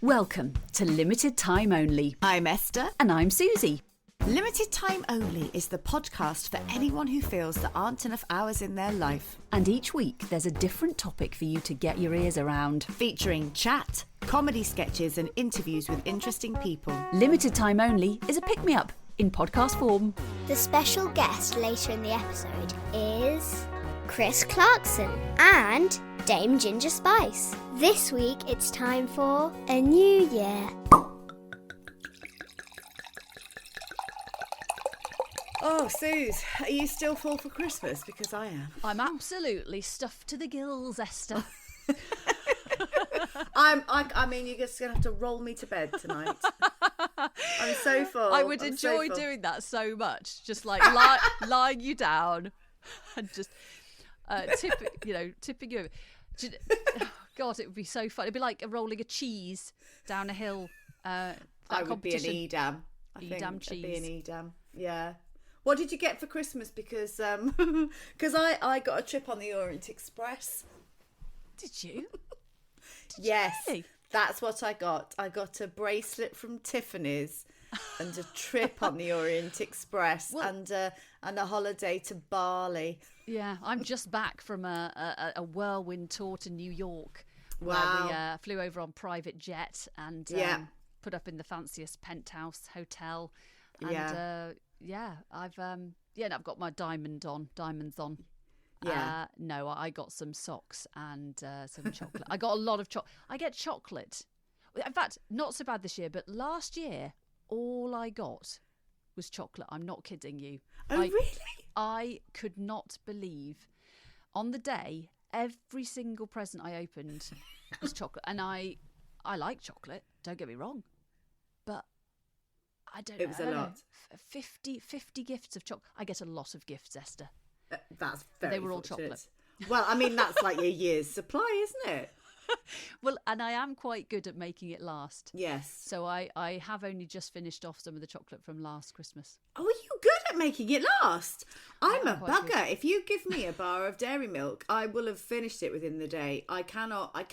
Welcome to Limited Time Only. I'm Esther. And I'm Susie. Limited Time Only is the podcast for anyone who feels there aren't enough hours in their life. And each week there's a different topic for you to get your ears around. Featuring chat, comedy sketches and interviews with interesting people. Limited Time Only is a pick-me-up in podcast form. The special guest later in the episode is Chris Clarkson and Dame Ginger Spice. This week it's time for a new year. Oh, Suze, are you still full for Christmas? Because I am. I'm absolutely stuffed to the gills, Esther. I mean, you're just going to have to roll me to bed tonight. I'm so full. I would enjoy doing that so much. Just like lying you down and just tipping you over. God, it would be so fun. It'd be like rolling a cheese down a hill. I would be an Edam. Edam cheese. I'd be an Edam. Yeah. What did you get for Christmas? Because I got a trip on the Orient Express. Did you? Yes, really? That's what I got. I got a bracelet from Tiffany's and a trip on the Orient Express and a holiday to Bali. Yeah, I'm just back from a whirlwind tour to New York. Wow. Where we flew over on private jet and put up in the fanciest penthouse hotel. And I've got my diamonds on. Yeah. No, I got some socks and some chocolate. I got a lot of chocolate. I get chocolate. In fact, not so bad this year, but last year, all I got was chocolate. I'm not kidding you. Oh, really? I could not believe on the day, every single present I opened was chocolate. And I like chocolate, don't get me wrong. But I don't know. It was a lot. 50 gifts of chocolate. I get a lot of gifts, Esther. That's very They were all fortunate. chocolate. Well, I mean, that's like your year's supply, isn't it? Well, and I am quite good at making it last. Yes. So I have only just finished off some of the chocolate from last Christmas. Oh, are you good at making it last? I'm a quite bugger. good. If you give me a bar of dairy milk, I will have finished it within the day. I cannot. I've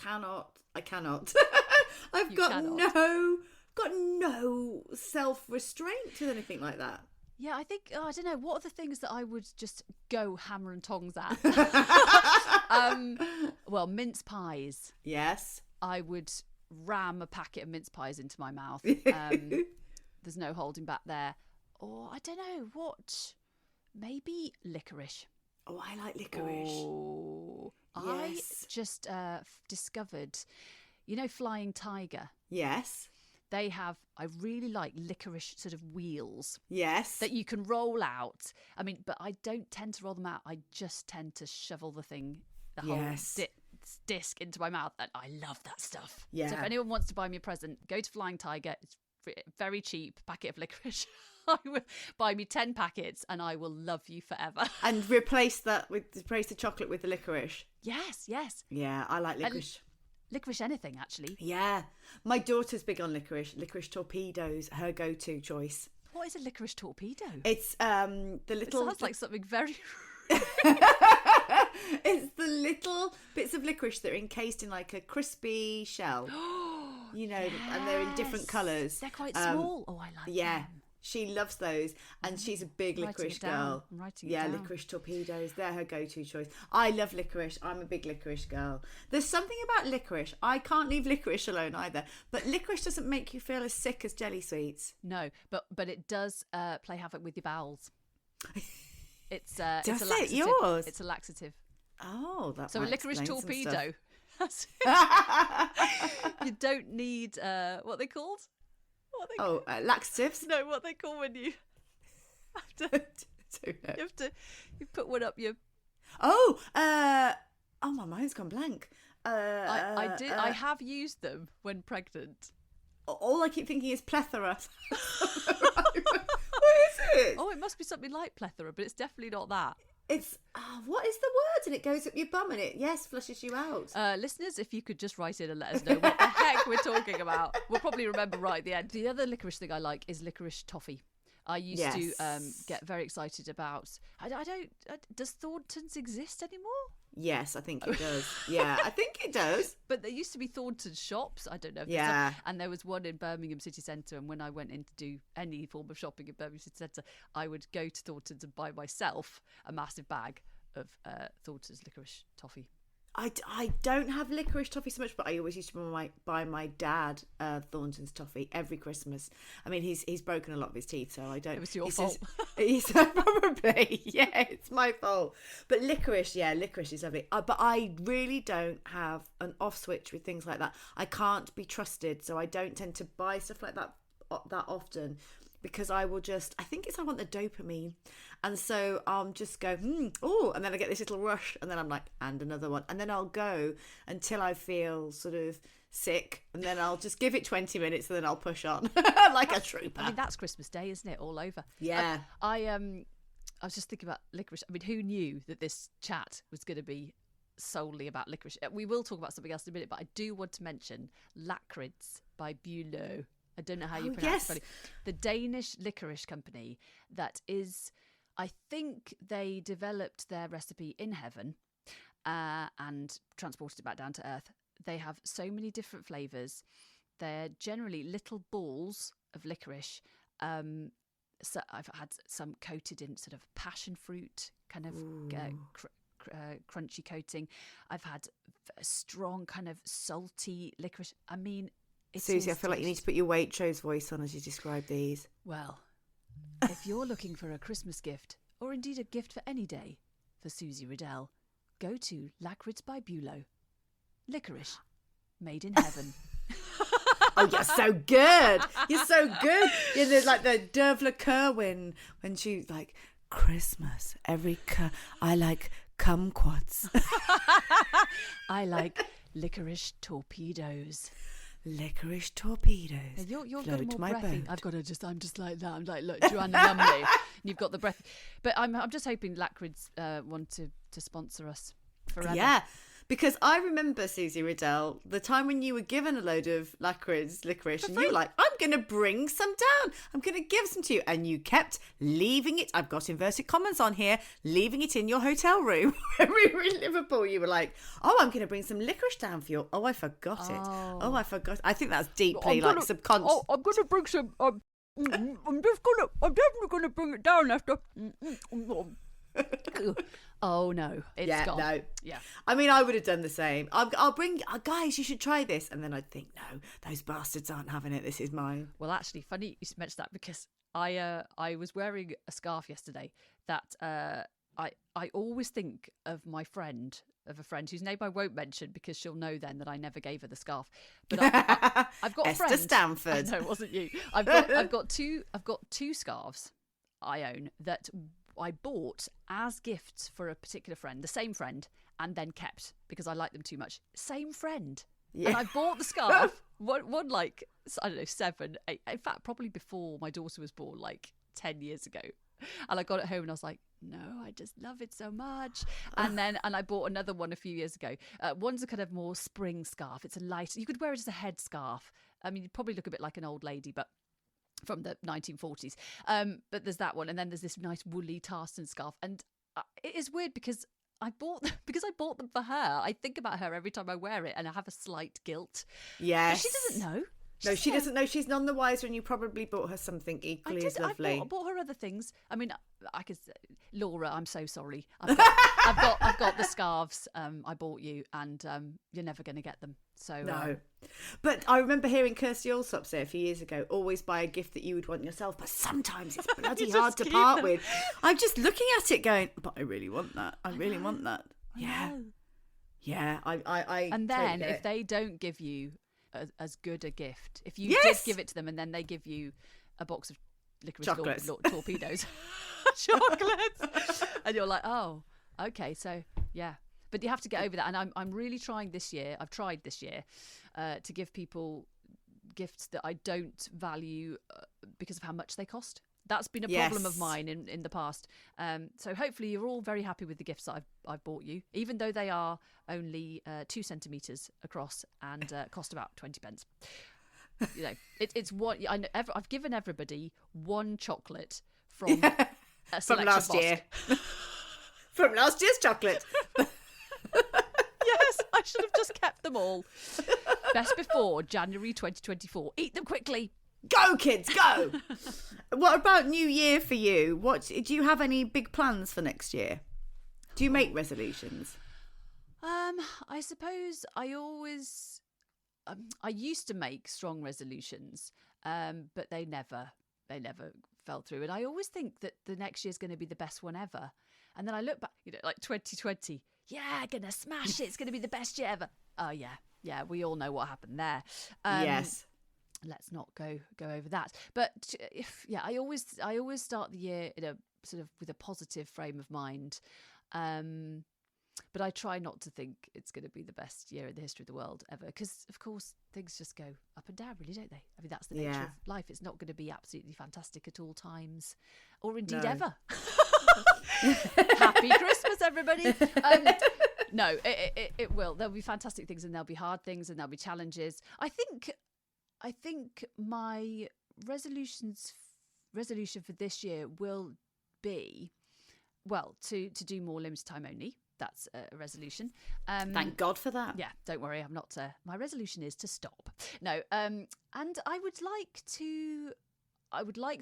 got no self-restraint with anything like that. Yeah, I think, I don't know, what are the things that I would just go hammer and tongs at? Well, mince pies. Yes. I would ram a packet of mince pies into my mouth. There's no holding back there. Or, I don't know, what? Maybe licorice. Oh, I like licorice. Oh, Yes. I just discovered, Flying Tiger. Yes. They have, I really like licorice sort of wheels. Yes. That you can roll out. I mean, but I don't tend to roll them out. I just tend to shovel the whole disc into my mouth. And I love that stuff. Yeah. So if anyone wants to buy me a present, go to Flying Tiger. It's very cheap packet of licorice. I will buy me 10 packets and I will love you forever. And replace the chocolate with the licorice. Yes. Yeah, I like licorice. Licorice anything, actually. Yeah. My daughter's big on licorice. Licorice torpedoes, her go-to choice. What is a licorice torpedo? It's the little... It sounds like something very... It's the little bits of licorice that are encased in like a crispy shell. Yes. And they're in different colours. They're quite small. Oh, I like them. She loves those, and she's a big licorice girl. I'm writing it down. Licorice torpedoes, they're her go-to choice. I love licorice. I'm a big licorice girl. There's something about licorice. I can't leave licorice alone either. But licorice doesn't make you feel as sick as jelly sweets. No, but it does play havoc with your bowels. It's a Does laxative. it? Yours? It's a laxative. Oh, that So might a licorice explain some torpedo. You don't need what they called? Laxatives? No, what they call when you have to you put one up your... my mind's gone blank. I have used them when pregnant. All I keep thinking is plethora. What is it? Oh, it must be something like plethora, but it's definitely not that. It's what is the word? And it goes up your bum and it flushes you out. Listeners, if you could just write in and let us know what the heck we're talking about, we'll probably remember right at the end. The other licorice thing I like is licorice toffee. I used to get very excited about. I don't. Does Thornton's exist anymore? Yes, I think it does. Yeah, I think it does. But there used to be Thornton shops. I don't know if Yeah. and there was one in Birmingham City Centre. And when I went in to do any form of shopping in Birmingham City Centre, I would go to Thornton's and buy myself a massive bag of Thornton's licorice toffee. I don't have licorice toffee so much, but I always used to buy my dad Thornton's toffee every Christmas. I mean, he's broken a lot of his teeth, so I don't. It was your fault. He's probably, yeah, it's my fault. But licorice is lovely. But I really don't have an off switch with things like that. I can't be trusted, so I don't tend to buy stuff like that often. Because I think I want the dopamine. And so I'll just go, oh, and then I get this little rush. And then I'm like, and another one. And then I'll go until I feel sort of sick. And then I'll just give it 20 minutes and then I'll push on like a trooper. I mean, that's Christmas Day, isn't it? All over. Yeah. I was just thinking about licorice. I mean, who knew that this chat was going to be solely about licorice? We will talk about something else in a minute, but I do want to mention Liquorice by Bülow. I don't know how you pronounce it. The Danish licorice company that is, I think they developed their recipe in heaven and transported it back down to earth. They have so many different flavours. They're generally little balls of licorice. So I've had some coated in sort of passion fruit, kind of crunchy coating. I've had a strong kind of salty licorice. I mean, Susie, I feel like you need to put your Waitrose voice on as you describe these. Well, if you're looking for a Christmas gift, or indeed a gift for any day, for Susie Riddell, go to Liquorice by Bülow. Licorice, made in heaven. Oh, you're so good. You're so good. You're like the Dervla Kerwin when she's like, Christmas, I like kumquats. I like licorice torpedoes. Licorice torpedoes. You're float getting more my breathy. boat. I'm just like that. I'm like, look, Joanna Lumley. And you've got the breath. But I'm just hoping Liquorice want to sponsor us forever. Yeah, because I remember, Susie Riddell, the time when you were given a load of licorice and you were like, I'm going to bring some down. I'm going to give some to you. And you kept leaving it. I've got inverted commas on here. Leaving it in your hotel room. When we were in Liverpool, you were like, oh, I'm going to bring some licorice down for you. Oh, I forgot it. Oh, I forgot. I think that's deeply subconscious. Oh, I'm going to bring some... I'm definitely going to bring it down after... Oh no, it's gone. No. Yeah. I mean, I would have done the same. I'll bring, guys, you should try this. And then I'd think, no, those bastards aren't having it. This is mine. Well, actually, funny you mentioned that because I was wearing a scarf yesterday that I always think of a friend whose name I won't mention because she'll know then that I never gave her the scarf. But I've got a friend. Esther Stanford. No, it wasn't you. I've got two scarves I own that I bought as gifts for a particular friend, the same friend, and then kept because I like them too much. Same friend. Yeah. And I bought the scarf, one like, I don't know, 7, 8, in fact, probably before my daughter was born, like 10 years ago. And I got it home and I was like, no, I just love it so much. And I bought another one a few years ago. One's a kind of more spring scarf. It's a light, you could wear it as a head scarf. I mean, you'd probably look a bit like an old lady, but from the 1940s. But there's that one. And then there's this nice woolly tartan scarf. And it is weird because I bought them for her. I think about her every time I wear it and I have a slight guilt. Yes. But she doesn't know. She doesn't know. She's none the wiser, and you probably bought her something equally as lovely. I bought her other things. I mean, I could say, Laura, I'm so sorry. I've got the scarves I bought you, and you're never going to get them. So no. But I remember hearing Kirsty Allsop say a few years ago, always buy a gift that you would want yourself, but sometimes it's bloody hard to part with. I'm just looking at it going, but I really want that. I really want that. Yeah. Yeah. I and then totally if they don't give you as good a gift, if you did give it to them and then they give you a box of licorice torpedoes, chocolates, and you're like, oh, okay, so yeah. But you have to get over that, and I'm really trying this year. I've tried this year to give people gifts that I don't value because of how much they cost. That's been a problem of mine in the past. So hopefully you're all very happy with the gifts that I've bought you, even though they are only 2 centimetres across and cost about 20 pence. You know, it's what I've given everybody one chocolate from a from last year. From last year's chocolate. I should have just kept them all. Best before January 2024. Eat them quickly. Go, kids, go. What about New Year for you? Do you have any big plans for next year? Do you make resolutions? I suppose I always... I used to make strong resolutions, but they never fell through. And I always think that the next year's going to be the best one ever. And then I look back, like 2020. Yeah, gonna smash it. It's going to be the best year ever. Oh yeah. We all know what happened there. Yes. Let's not go over that. But I always start the year in a sort of with a positive frame of mind. But I try not to think it's going to be the best year in the history of the world ever, because of course things just go up and down, really, don't they? I mean, that's the nature of life. It's not going to be absolutely fantastic at all times, or indeed ever. Happy Christmas, everybody. No, it will. There'll be fantastic things, and there'll be hard things, and there'll be challenges. I think my resolution for this year will be, well, to do more limited time only. That's a resolution. Thank God for that. Yeah, don't worry. I'm not. My resolution is to stop. No, and I would like to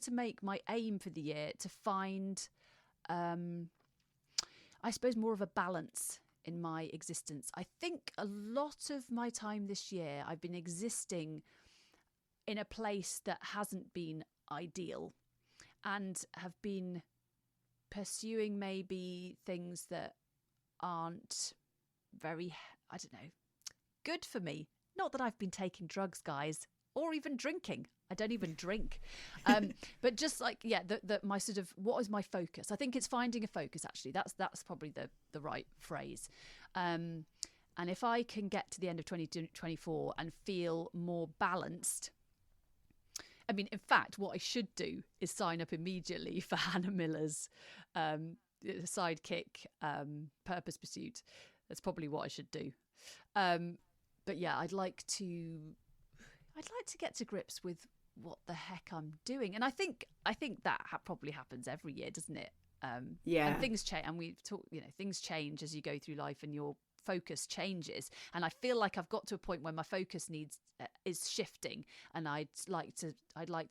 make my aim for the year to find, I suppose, more of a balance in my existence. I think a lot of my time this year, I've been existing in a place that hasn't been ideal, and have been pursuing maybe things that aren't very, I don't know, good for me. Not that I've been taking drugs, guys, or even drinking. I don't even drink. But just like, my sort of, what is my focus? I think it's finding a focus, actually. That's probably the right phrase. And if I can get to the end of 2024 and feel more balanced, I mean, in fact, what I should do is sign up immediately for Hannah Miller's sidekick purpose pursuit. That's probably what I should do. But yeah, I'd like to get to grips with what the heck I'm doing, and I think that probably happens every year, doesn't it? And things change, and we've talked, things change as you go through life, and your focus changes, and I feel like I've got to a point where my focus is shifting, and I'd like to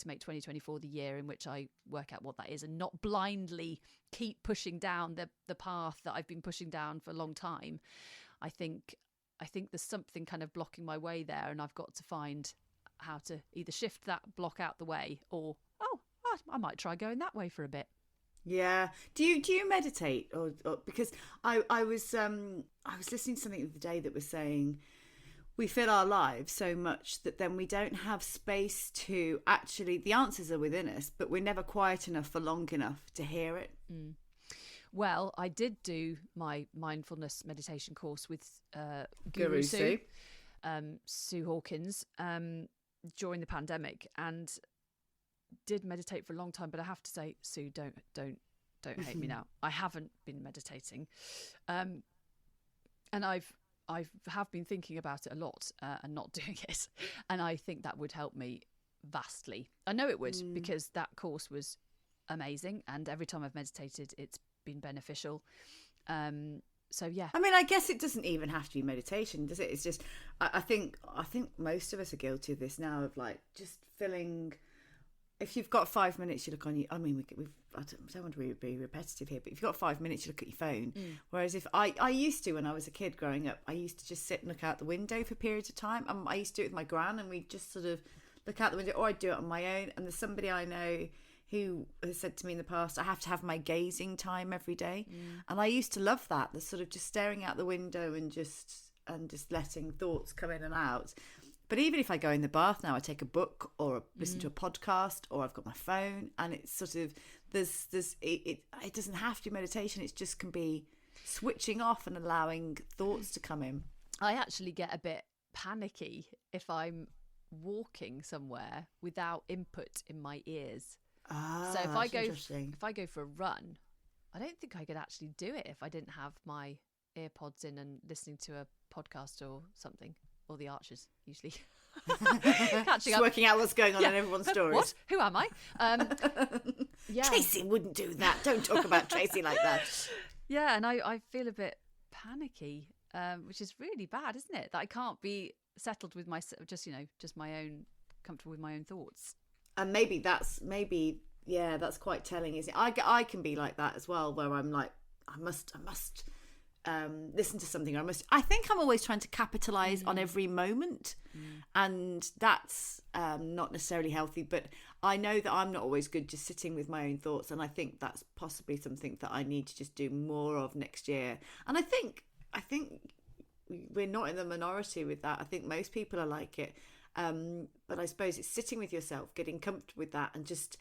make 2024 the year in which I work out what that is, and not blindly keep pushing down the path that I've been pushing down for a long time. I think there's something kind of blocking my way there, and I've got to find how to either shift that block out the way, or I might try going that way for a bit. Yeah. Do you meditate, or because I was listening to something the other day that was saying we fill our lives so much that then we don't have space to actually, the answers are within us, but we're never quiet enough for long enough to hear it. Well, I did do my mindfulness meditation course with Guru Sue. Sue Hawkins during the pandemic, and did meditate for a long time. But I have to say, Sue, don't hate me now. I haven't been meditating, and I have been thinking about it a lot and not doing it, and I think that would help me vastly. I know it would, because that course was amazing, and every time I've meditated, it's been beneficial. So yeah, I mean, I guess it doesn't even have to be meditation, does it? It's just I think most of us are guilty of this now, of like just filling. If you've got 5 minutes, you look on your. I mean, I don't want to be repetitive here, but if you've got 5 minutes, you look at your phone. Whereas if I used to, when I was a kid growing up, I used to just sit and look out the window for periods of time. I used to do it with my gran, and we'd just sort of look out the window, or I'd do it on my own. And there's somebody I know who has said to me in the past, I have to have my gazing time every day. And I used to love that, the sort of just staring out the window and just letting thoughts come in and out. But even if I go in the bath now, I take a book or listen to a podcast, or I've got my phone, and it's sort of it doesn't have to be meditation. It just can be switching off and allowing thoughts to come in. I actually get a bit panicky if I'm walking somewhere without input in my ears. So if I go for a run, I don't think I could actually do it if I didn't have my earpods in and listening to a podcast or something. Or the Archers, usually. Catching up. Working out what's going on in everyone's stories. What? Who am I? Yeah. Tracy wouldn't do that. Don't talk about Tracy like that. Yeah, and I feel a bit panicky. which is really bad, isn't it? That I can't be settled with just my own, comfortable with my own thoughts. And maybe that's quite telling, isn't it? I can be like that as well, where I'm like, I must listen to something. I think I'm always trying to capitalize on every moment, and that's not necessarily healthy. But I know that I'm not always good just sitting with my own thoughts, and I think that's possibly something that I need to just do more of next year. And I think we're not in the minority with that. I think most people are like it. But I suppose it's sitting with yourself, getting comfortable with that, and just,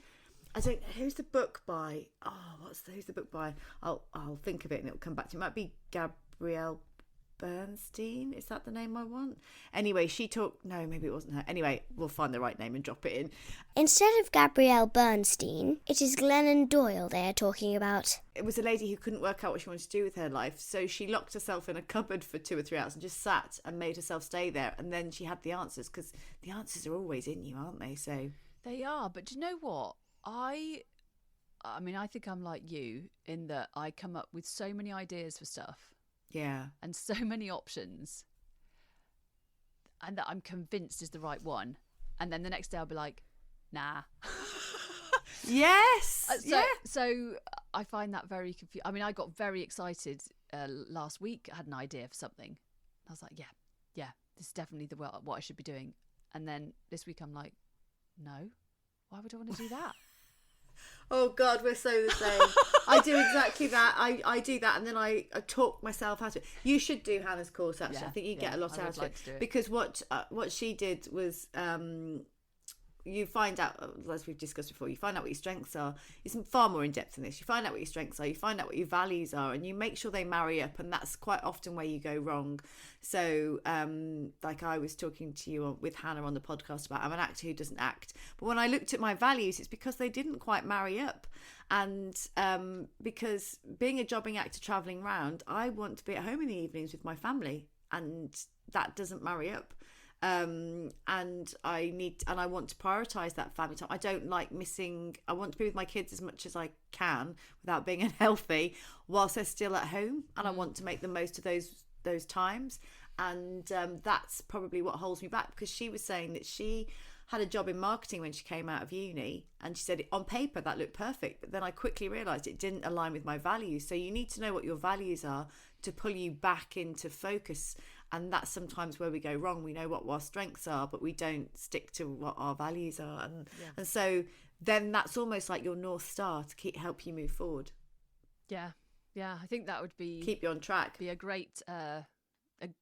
who's the book by? Who's the book by? I'll think of it and it'll come back to me. It might be Gabrielle Bernstein. Is that the name I want? Anyway, maybe it wasn't her. Anyway, we'll find the right name and drop it in. Instead of Gabrielle Bernstein, it is Glennon Doyle they are talking about. It was a lady who couldn't work out what she wanted to do with her life, so she locked herself in a cupboard for 2 or 3 hours and just sat and made herself stay there, and then she had the answers, because the answers are always in you, aren't they? So they are. But do you know what? I mean, I think I'm like you in that I come up with so many ideas for stuff. Yeah. And so many options, and that I'm convinced is the right one. And then the next day I'll be like, nah. Yes. So I find that very confusing. I mean, I got very excited last week. I had an idea for something. I was like, yeah, this is definitely what I should be doing. And then this week I'm like, no, why would I want to do that? Oh God, we're so the same. I do exactly that. I do that, and then I talk myself out of it. You should do Hannah's course, actually. I think you get a lot out of it. Because what she did was, you find out, as we've discussed before, you find out what your strengths are. It's far more in depth than this. You find out what your strengths are, you find out what your values are, and you make sure they marry up, and that's quite often where you go wrong. So like I was talking to you with Hannah on the podcast about, I'm an actor who doesn't act, but when I looked at my values, it's because they didn't quite marry up. And because being a jobbing actor travelling around, I want to be at home in the evenings with my family, and that doesn't marry up. And I want to prioritize that family time. I don't like missing. I want to be with my kids as much as I can without being unhealthy whilst they're still at home, and I want to make the most of those times. And that's probably what holds me back, because she was saying that she had a job in marketing when she came out of uni, and she said on paper that looked perfect, but then I quickly realized it didn't align with my values. So you need to know what your values are to pull you back into focus. And that's sometimes where we go wrong. We know what our strengths are, but we don't stick to what our values are. And so then that's almost like your North Star to help you move forward. Yeah. I think that would be... keep you on track. Be a great a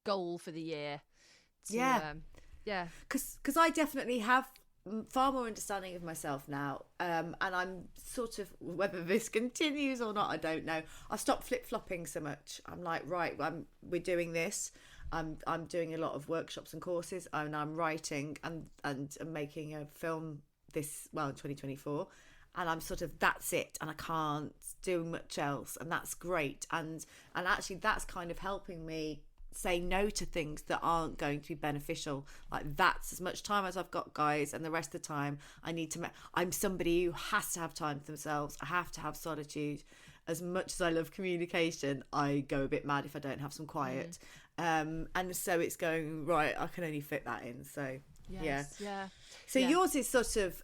goal for the year. Yeah. Because I definitely have far more understanding of myself now, and I'm sort of, whether this continues or not, I don't know. I stopped flip-flopping so much. I'm like, right, we're doing this. I'm doing a lot of workshops and courses, and I'm writing and making a film in 2024, and I'm sort of, that's it, and I can't do much else, and that's great, and actually that's kind of helping me say no to things that aren't going to be beneficial. Like, that's as much time as I've got, guys, and the rest of the time I need to I'm somebody who has to have time for themselves. I have to have solitude. As much as I love communication, I go a bit mad if I don't have some quiet. And so it's going, right, I can only fit that in. So So yours is sort of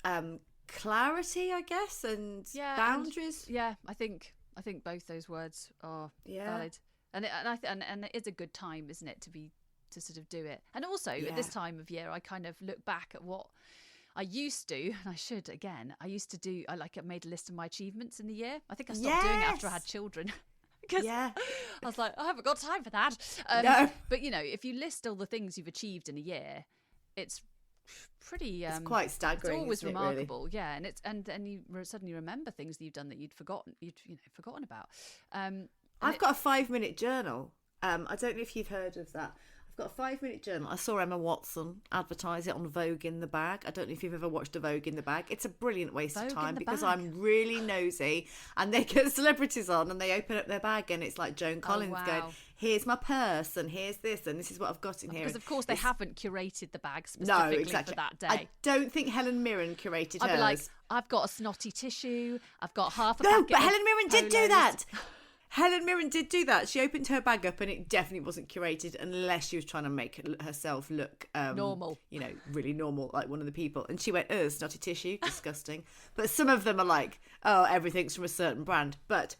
clarity, I guess, and boundaries. I think both those words are valid. And it is a good time, isn't it, to sort of do it. And also at this time of year, I kind of look back at what I used to, and I should again. I made a list of my achievements in the year. I think I stopped doing it after I had children. Because I was like, I haven't got time for that. No. But if you list all the things you've achieved in a year, it's pretty. It's quite staggering. It's always remarkable, really? yeah. And and you suddenly remember things that you've done that you'd forgotten about. I've got a 5-minute journal. I don't know if you've heard of that. I've got a 5-minute journal. I saw Emma Watson advertise it on Vogue in the Bag. I don't know if you've ever watched a Vogue in the Bag. It's a brilliant waste of time because I'm really nosy, and they get celebrities on and they open up their bag and it's like Joan Collins going, here's my purse and here's this and this is what I've got in here. Because of course they haven't curated the bag specifically for that day. I don't think Helen Mirren curated hers. I'd be like, I've got a snotty tissue, I've got half a packet. No, but Helen Mirren did do that. Helen Mirren did do that. She opened her bag up and it definitely wasn't curated unless she was trying to make herself look normal. Really normal, like one of the people. And she went, oh, snotty tissue, disgusting. But some of them are like, oh, everything's from a certain brand. But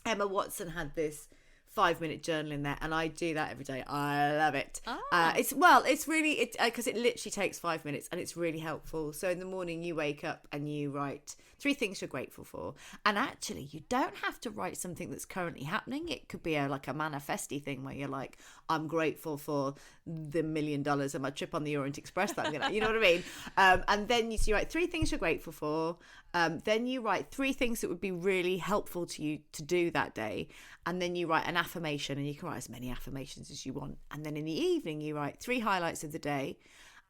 Emma Watson had this 5-minute journal in there, and I do that every day. I love it. It's really because it literally takes 5 minutes, and it's really helpful. So in the morning you wake up and you write 3 things you're grateful for, and actually you don't have to write something that's currently happening. It could be like a manifesty thing where you're like, I'm grateful for the $1 million of my trip on the Orient Express that I'm gonna, you know what I mean? And then you write 3 things you're grateful for. Then you write 3 things that would be really helpful to you to do that day. And then you write an affirmation, and you can write as many affirmations as you want. And then in the evening, you write 3 highlights of the day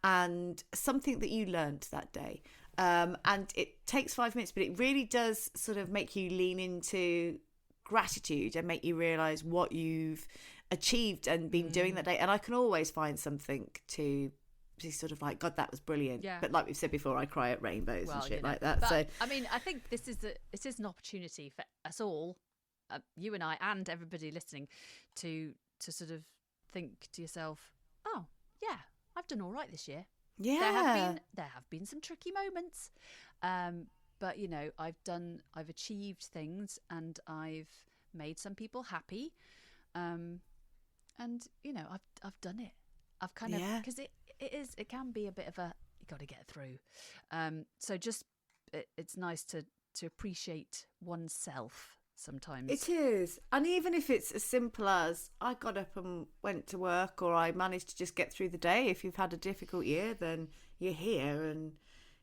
and something that you learned that day. And it takes 5 minutes, but it really does sort of make you lean into gratitude and make you realise what you've achieved and been doing that day. And I can always find something to be sort of like, God, that was brilliant. Yeah. But like we've said before, I cry at rainbows and shit like that. But, so I mean, I think this is an opportunity for us all, you and I and everybody listening, to sort of think to yourself, oh yeah, I've done all right this year. Yeah, there have been some tricky moments, but I've achieved things and I've made some people happy, and I've done it. I've kind of, because it can be a bit of a, you got to get through. So just it's nice to appreciate oneself sometimes. It is. And even if it's as simple as I got up and went to work, or I managed to just get through the day. If you've had a difficult year, then you're here, and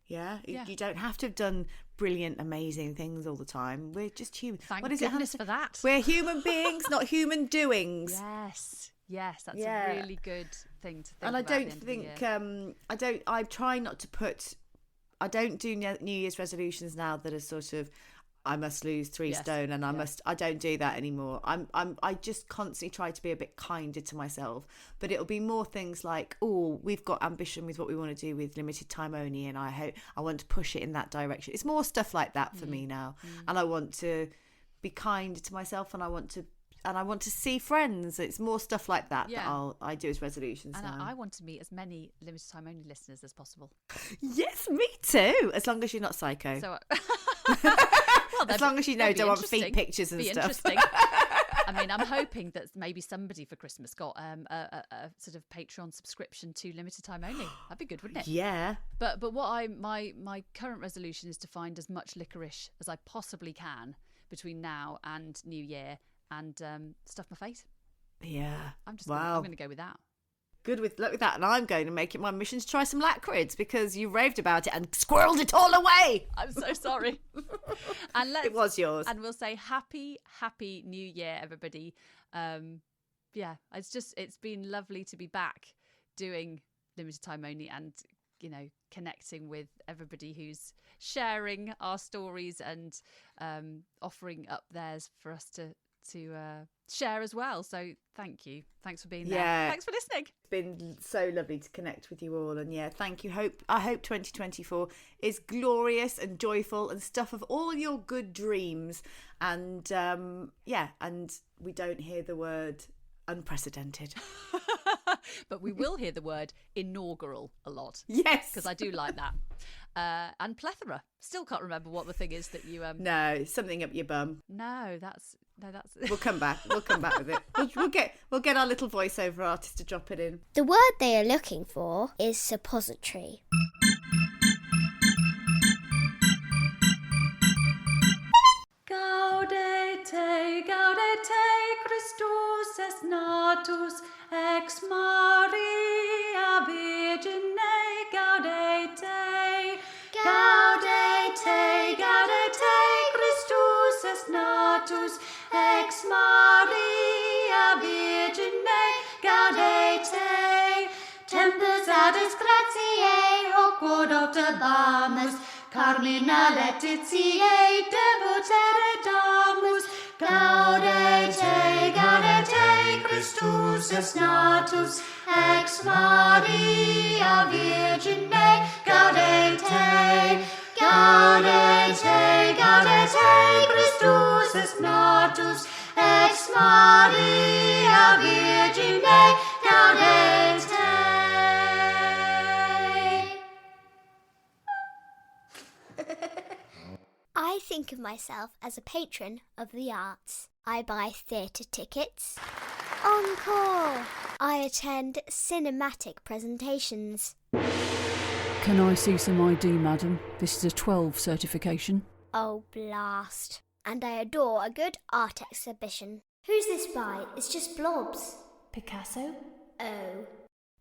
you don't have to have done brilliant, amazing things all the time. We're just human. Thank goodness for that. We're human beings, not human doings. Yes, that's a really good thing to think about. And I try not to put, I don't do New Year's resolutions now that are sort of, I must lose 3 stone and I don't do that anymore. I just constantly try to be a bit kinder to myself, but it'll be more things like, oh, we've got ambition with what we want to do with limited time only, and I want to push it in that direction. It's more stuff like that for me now. And I want to be kind to myself, and I want to see friends. It's more stuff like that that I do as resolutions now. And I want to meet as many limited time only listeners as possible. Yes, me too. As long as you're not psycho. So, as long as you don't want feet pictures and stuff. Interesting. I mean, I'm hoping that maybe somebody for Christmas got a sort of Patreon subscription to limited time only. That'd be good, wouldn't it? Yeah. But what my current resolution is to find as much liquorice as I possibly can between now and New Year, and stuff my face. Yeah. I'm going to go with that. Good luck with that. And I'm going to make it my mission to try some liquorice, because you raved about it and squirreled it all away. I'm so sorry. And it was yours. And we'll say happy New Year, everybody. It's been lovely to be back doing limited time only, and connecting with everybody who's sharing our stories and offering up theirs for us to share as well. So thank you. Thanks for being there. Thanks for listening. It's been so lovely to connect with you all, and thank you. I hope 2024 is glorious and joyful and stuff of all your good dreams, and and we don't hear the word unprecedented. But we will hear the word inaugural a lot. Yes, because I do like that. And plethora. Still can't remember what the thing is that you No, something up your bum. No, that's We'll come back with it. We'll get our little voiceover artist to drop it in. The word they are looking for is suppository. Gaudete, Gaudete, Christus est natus, ex Maria Virgine, Gaudete. Gaudete, Gaudete, Christus est natus, ex Maria Virgine, Gaudete. Tempus adis gratiae, hoc quod observamus, Carmina letitiae devotere damus. Gaudete, Gaudete, Christus est natus, ex Maria Virgine, Gaudete. Gaudete, Gaudete, Christus est natus, Maria Virgine Gaudete. I think of myself as a patron of the arts. I buy theatre tickets. Encore! I attend cinematic presentations. Can I see some ID, madam? This is a 12 certification. Oh, blast. And I adore a good art exhibition. Who's this by? It's just blobs. Picasso? Oh.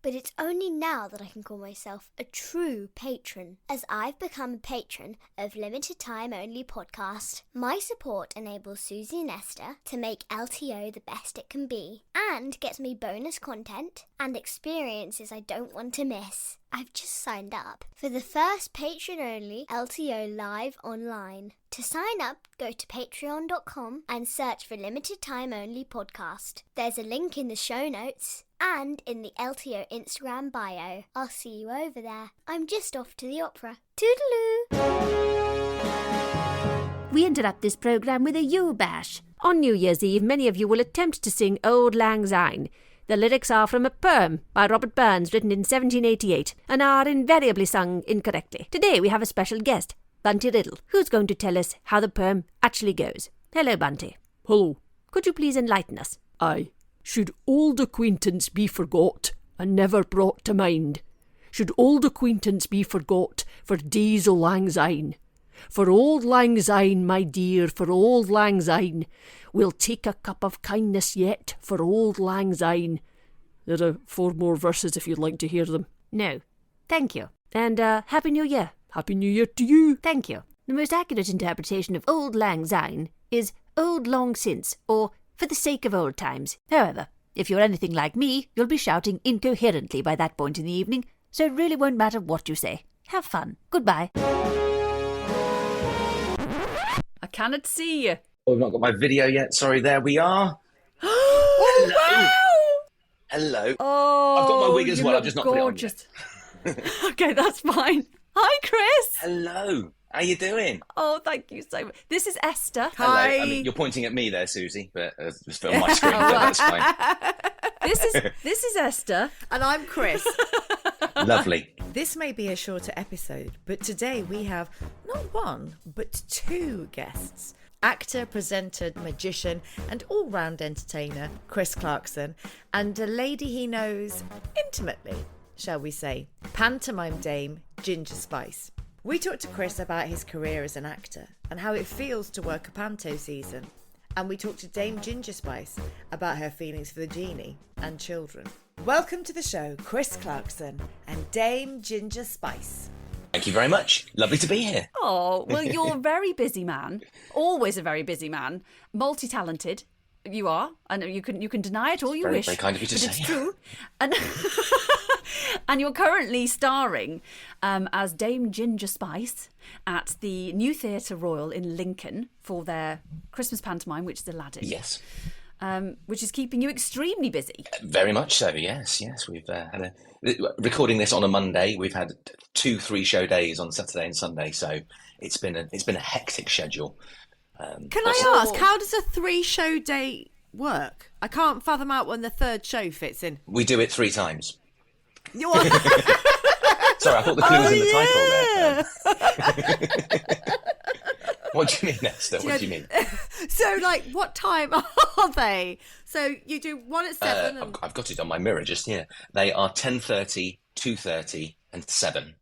But it's only now that I can call myself a true patron, as I've become a patron of Limited Time Only podcast. My support enables Susie and Esther to make LTO the best it can be, and gets me bonus content and experiences I don't want to miss. I've just signed up for the first patron-only LTO live online. To sign up, go to patreon.com and search for Limited Time Only podcast. There's a link in the show notes and in the LTO Instagram bio. I'll see you over there. I'm just off to the opera. Toodaloo! We interrupt this programme with a U-bash. On New Year's Eve, many of you will attempt to sing Auld Lang Syne. The lyrics are from a poem by Robert Burns written in 1788 and are invariably sung incorrectly. Today we have a special guest, Bunty Riddle, who's going to tell us how the poem actually goes. Hello, Bunty. Hello. Could you please enlighten us? Aye. Should old acquaintance be forgot and never brought to mind? Should old acquaintance be forgot for days o' lang syne? For Auld Lang Syne, my dear, for Auld Lang Syne, we'll take a cup of kindness yet for Auld Lang Syne. There are 4 more verses if you'd like to hear them. No. Thank you. And Happy New Year. Happy New Year to you. Thank you. The most accurate interpretation of Auld Lang Syne is Old Long Since, or For the Sake of Old Times. However, if you're anything like me, you'll be shouting incoherently by that point in the evening, so it really won't matter what you say. Have fun. Goodbye. I cannot see you. Oh, I've not got my video yet. Sorry, there we are. Oh, Hello. wow! Hello. Oh, I've got my wig as you well. look I've just not gorgeous. put it on yet. Okay, that's fine. Hi, Chris. Hello. How you doing? Oh, thank you so much. This is Esther. Hello. Hi. I mean, you're pointing at me there, Susie, but it's on my screen, but that's fine. This is Esther. And I'm Chris. Lovely. This may be a shorter episode, but today we have not one, but 2 guests. Actor, presenter, magician, and all-round entertainer, Chris Clarkson, and a lady he knows intimately, shall we say, pantomime dame, Ginger Spice. We talked to Chris about his career as an actor and how it feels to work a panto season. And we talked to Dame Ginger Spice about her feelings for the genie and children. Welcome to the show, Chris Clarkson and Dame Ginger Spice. Thank you very much. Lovely to be here. Oh, well, you're a very busy man. Always a very busy man. Multi-talented. You are. I know you can deny it all you Very, wish. very kind of you to but say. It's true. And, and you're currently starring as Dame Ginger Spice at the New Theatre Royal in Lincoln for their Christmas pantomime, which is Aladdin. Yes. Which is keeping you extremely busy. Very much so, yes. We've had recording this on a Monday. We've had 2-3 show days on Saturday and Sunday, so it's been a hectic schedule. Can I ask, how does a 3-show day work? I can't fathom out when the 3rd show fits in. We do it 3 times. You are- Sorry, I thought the clue was in the title there. What do you mean, Esther? What do you mean? So, like, what time are they? So you do one at 7 and... I've got it on my mirror just here. They are 10:30, 2:30 and 7.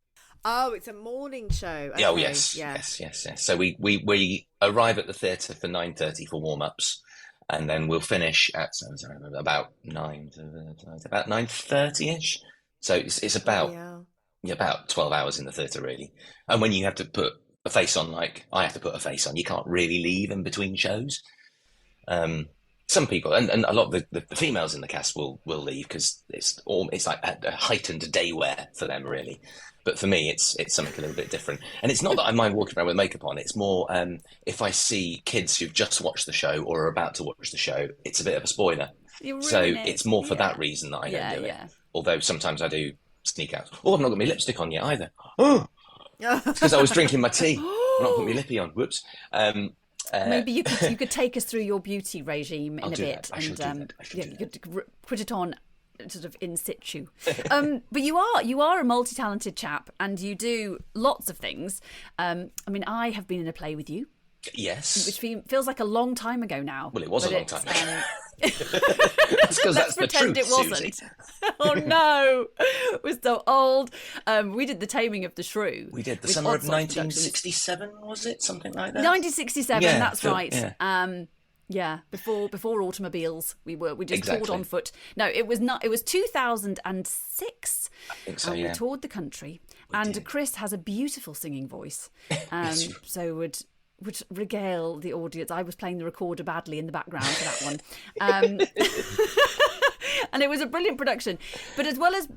Oh, it's a morning show. Okay, Oh, yes. yeah. Yes. So we arrive at the theatre for 9:30 for warm-ups, and then we'll finish at about 9:30ish. So it's about about 12 hours in the theatre, really. And when you have to put a face on, like I have to put a face on, you can't really leave in between shows. Some people and a lot of the females in the cast will leave because it's like a heightened day wear for them, really. But for me, it's something a little bit different. And it's not that I mind walking around with makeup on. It's more if I see kids who've just watched the show or are about to watch the show, it's a bit of a spoiler. So it's more for that reason that I don't do it. Although sometimes I do sneak out. Oh, I've not got my lipstick on yet either. Oh, it's because I was drinking my tea. I've not put my lippy on. Whoops. Maybe you could take us through your beauty regime in a bit, I should do that. you could put it on sort of in situ. But you are a multi-talented chap, and you do lots of things. I mean, I have been in a play with you. Yes. Which feels like a long time ago now. Well, it was a long time ago. That's because that's the truth, it wasn't. Susie. Oh no, it was so old. We did The Taming of the Shrew. We did the summer of 1967, was it? Something like that. 1967. Yeah, that's right. Yeah. Yeah, before automobiles, we just Exactly. toured on foot. No, it was not. It was 2006. I think so. And Yeah. we toured the country, did. Chris has a beautiful singing voice, Bless you. so would regale the audience. I was playing the recorder badly in the background for that one. And it was a brilliant production. But as well as,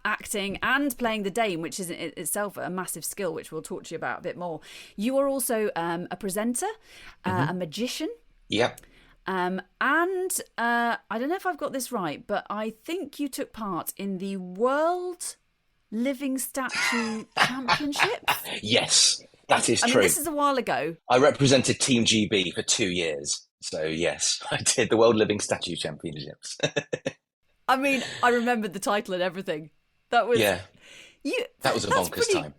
acting and playing the Dame, which is in itself a massive skill, which we'll talk to you about a bit more, you are also a presenter, a magician. Yep. And I don't know if I've got this right, but I think you took part in the World Living Statue Championship. Yes, that is I true. mean, this is a while ago. I represented Team GB for 2 years. So, yes, I did the World Living Statue Championships. I mean, I remembered the title and everything. That was... Yeah. That was a that's bonkers time.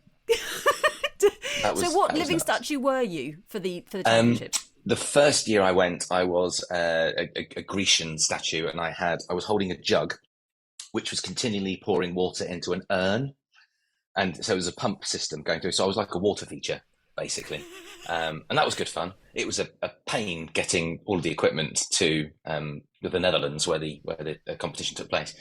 So what living nuts. statue were you for the championship? The first year I went, I was a Grecian statue, and I was holding a jug, which was continually pouring water into an urn. And so it was a pump system going through. So I was like a water feature, basically. And that was good fun. It was a pain getting all of the equipment to the Netherlands where the competition took place.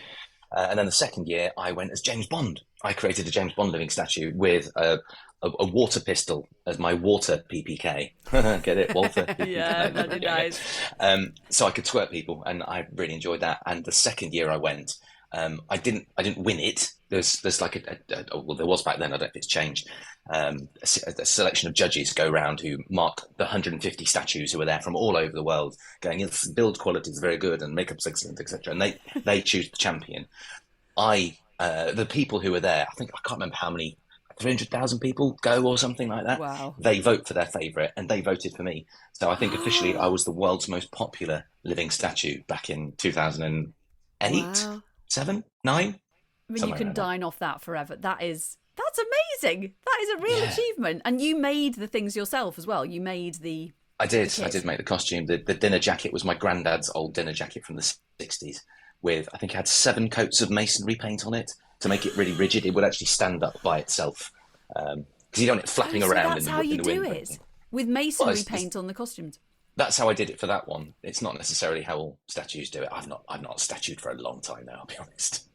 And then the second year I went as James Bond. I created a James Bond living statue with a water pistol as my water PPK. Get it, Walter? Yeah, that'd be nice. So I could squirt people, and I really enjoyed that. And the second year I went, I didn't win it. There's like well, there was back then. I don't know if it's changed. A selection of judges go around who mark the 150 statues who are there from all over the world, going, "Yes, build quality is very good and makeup's excellent, etc." And they choose the champion. The people who were there, I can't remember how many. 300,000 people go or something like that. Wow. They vote for their favourite, and they voted for me. So I think officially I was the world's most popular living statue back in 2008, Wow. 7, 9. I mean, you somewhere can around there. dine off that forever. That's amazing. That is a real achievement. And you made the things yourself as well. You made the... I did kit. make the costume. The dinner jacket was my granddad's old dinner jacket from the 60s with, I think it had 7 coats of masonry paint on it to make it really rigid. It would actually stand up by itself. Because you don't want it flapping So around that's in the how you wind. do or it. anything. With masonry Well, paint on the costumes. That's how I did it for that one. It's not necessarily how all statues do it. I've not statued for a long time now, I'll be honest.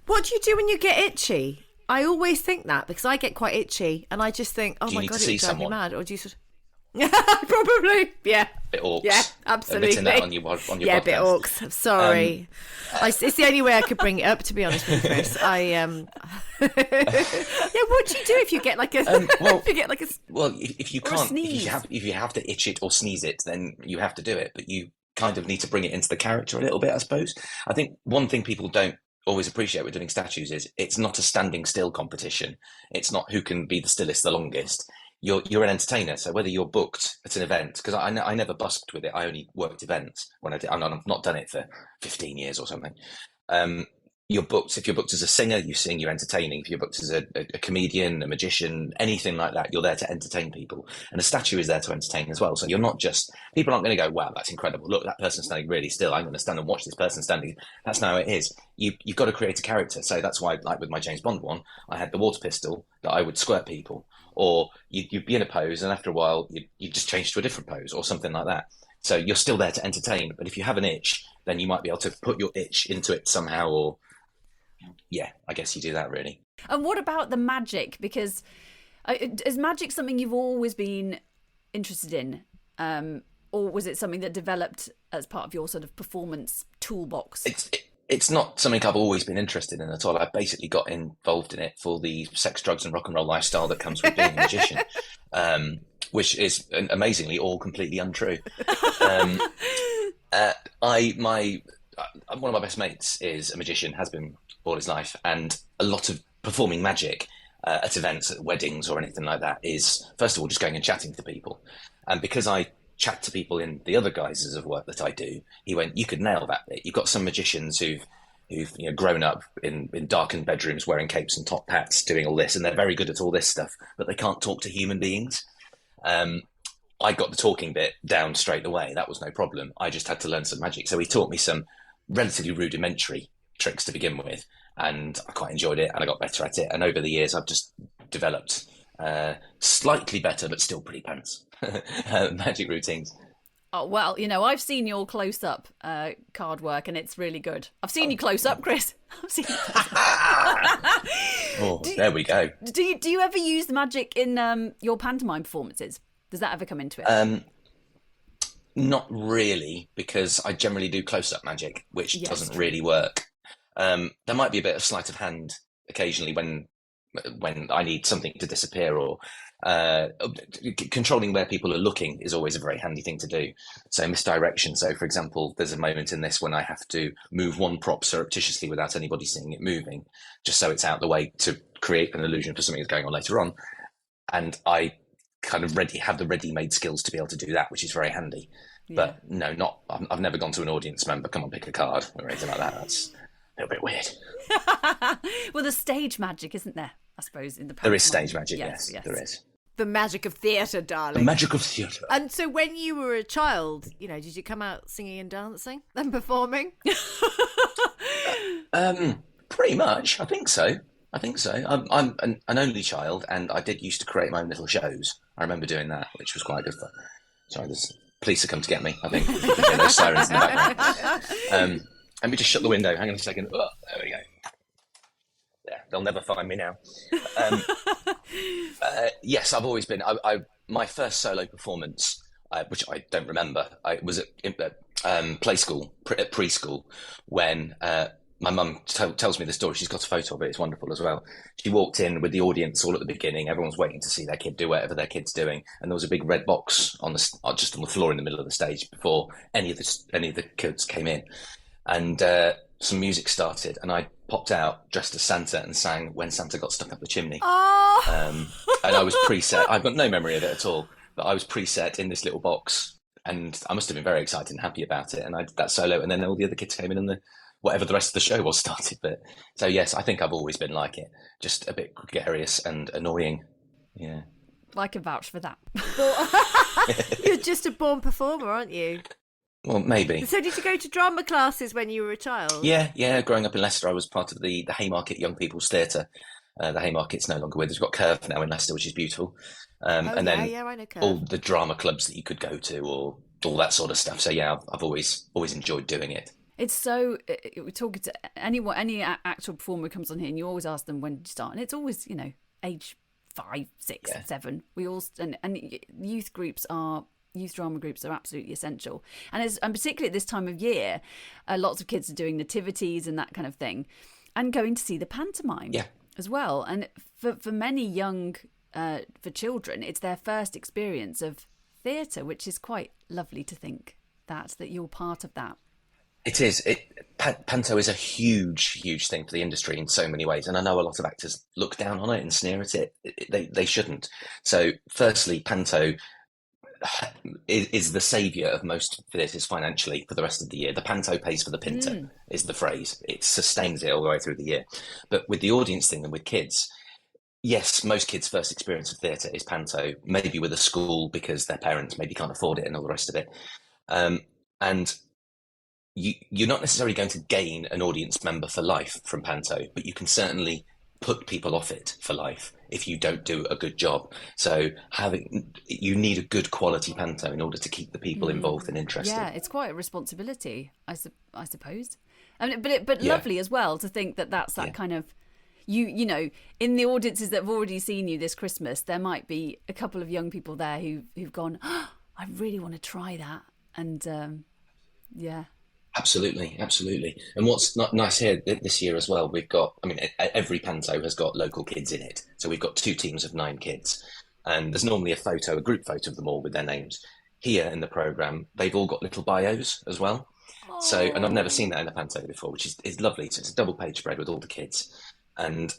What do you do when you get itchy? I always think that because I get quite itchy and I just think, oh Do you my need God, to see it drive me someone? mad. Or do you sort of... Probably, yeah. Bit orcs. Yeah, absolutely. Admitting that on your yeah, podcast. bit orcs. I'm sorry. It's the only way I could bring it up, to be honest with you, Chris. Yeah, what do you do if you get like a? If you get like a. Well, if you Or a can't, sneeze. if you have to itch it or sneeze it, then you have to do it. But you kind of need to bring it into the character a little bit, I suppose. I think one thing people don't always appreciate with doing statues is it's not a standing still competition. It's not who can be the stillest the longest. You're an entertainer, so whether you're booked at an event, because I never busked with it, I only worked events when I did. I've not done it for 15 years or something. You're booked. If you're booked as a singer, you sing, you're entertaining. If you're booked as a comedian, a magician, anything like that, you're there to entertain people. And a statue is there to entertain as well. So you're not just, people aren't going to go, wow, that's incredible. Look, that person's standing really still. I'm going to stand and watch this person standing. That's not how it is. You've got to create a character. So that's why, like with my James Bond one, I had the water pistol that I would squirt people. Or you'd be in a pose and after a while you just change to a different pose or something like that. So you're still there to entertain. But if you have an itch, then you might be able to put your itch into it somehow or... Yeah, I guess you do that really. And what about the magic? Because is magic something you've always been interested in? Or was it something that developed as part of your sort of performance toolbox? It's not something I've always been interested in at all. I basically got involved in it for the sex, drugs and rock and roll lifestyle that comes with being a magician, which is amazingly all completely untrue. One of my best mates is a magician, has been all his life, and a lot of performing magic at events, at weddings or anything like that is, first of all, just going and chatting to people. And because I chat to people in the other guises of work that I do, he went, you could nail that bit. You've got some magicians who've grown up in darkened bedrooms wearing capes and top hats doing all this, and they're very good at all this stuff, but they can't talk to human beings. I got the talking bit down straight away. That was no problem. I just had to learn some magic. So he taught me some relatively rudimentary tricks to begin with, and I quite enjoyed it, and I got better at it. And over the years, I've just developed slightly better, but still pretty pants magic routines. Oh, well, I've seen your close-up card work, and it's really good. I've seen you close-up, Chris. I've seen you close-up. There we go. Do you ever use the magic in your pantomime performances? Does that ever come into it? Not really, because I generally do close-up magic, which doesn't really work. There might be a bit of sleight of hand occasionally when I need something to disappear, or controlling where people are looking is always a very handy thing to do. So misdirection. So, for example, there's a moment in this when I have to move one prop surreptitiously without anybody seeing it moving, just so it's out the way to create an illusion for something that's going on later on. And I kind of have the ready-made skills to be able to do that, which is very handy. Yeah. But no, I've never gone to an audience member, come on, pick a card, or anything like that. That's a little bit weird. Well, there's stage magic, isn't there? I suppose in the there is stage magic. Yes, there is. The magic of theatre, darling. The magic of theatre. And so when you were a child, did you come out singing and dancing and performing? Pretty much. I think so. I'm an only child, and I did used to create my own little shows. I remember doing that, which was quite good fun. Sorry, there's police have come to get me, I think. You can hear those sirens in the background. Let me just shut the window. Hang on a second. Oh, there we go. Yeah, they'll never find me now. Yes, I've always been. My first solo performance, which I don't remember, I was at play school, at preschool, when my mum tells me the story. She's got a photo of it. It's wonderful as well. She walked in with the audience all at the beginning. Everyone's waiting to see their kid do whatever their kid's doing, and there was a big red box just on the floor in the middle of the stage before any of the kids came in, and some music started, and I popped out dressed as Santa and sang "When Santa Got Stuck Up the Chimney." And I was preset. I've got no memory of it at all, but I was preset in this little box, and I must have been very excited and happy about it. And I did that solo, and then all the other kids came in, and whatever the rest of the show was started. But so yes, I think I've always been like it, just a bit gregarious and annoying. Yeah, I can vouch for that. You're just a born performer, aren't you? Well, maybe. So did you go to drama classes when you were a child? Yeah. Growing up in Leicester, I was part of the Haymarket Young People's Theatre. The Haymarket's no longer with us. We've got Curve now in Leicester, which is beautiful. And then I know Curve. All the drama clubs that you could go to, or all that sort of stuff. So yeah, I've always enjoyed doing it. It's so, we're talking to any actual performer who comes on here, and you always ask them, when did you start? And it's always, age 5, 6, 7. We all, and youth drama groups are absolutely essential. And particularly at this time of year, lots of kids are doing nativities and that kind of thing, and going to see the pantomime as well. And for many young, for children, it's their first experience of theatre, which is quite lovely to think that you're part of that. It is. Panto is a huge thing for the industry in so many ways, and I know a lot of actors look down on it and sneer at it. They shouldn't. So, firstly, Panto is the saviour of most theatres financially for the rest of the year. The Panto pays for the Pinto is the phrase. It sustains it all the way through the year. But with the audience thing and with kids, yes, most kids' first experience of theatre is Panto, maybe with a school because their parents maybe can't afford it and all the rest of it. And you're not necessarily going to gain an audience member for life from Panto, but you can certainly put people off it for life if you don't do a good job. So you need a good quality Panto in order to keep the people involved and interested. Yeah, it's quite a responsibility, I suppose. I mean, but lovely as well to think that's that kind of, you know, in the audiences that have already seen you this Christmas, there might be a couple of young people there who've gone, oh, I really want to try that. And yeah. Absolutely. And what's not nice here this year as well, we've got, every Panto has got local kids in it. So we've got 2 teams of 9 kids. And there's normally a group photo of them all with their names. Here in the programme, they've all got little bios as well. So, and I've never seen that in a Panto before, which is lovely. So it's a double page spread with all the kids. and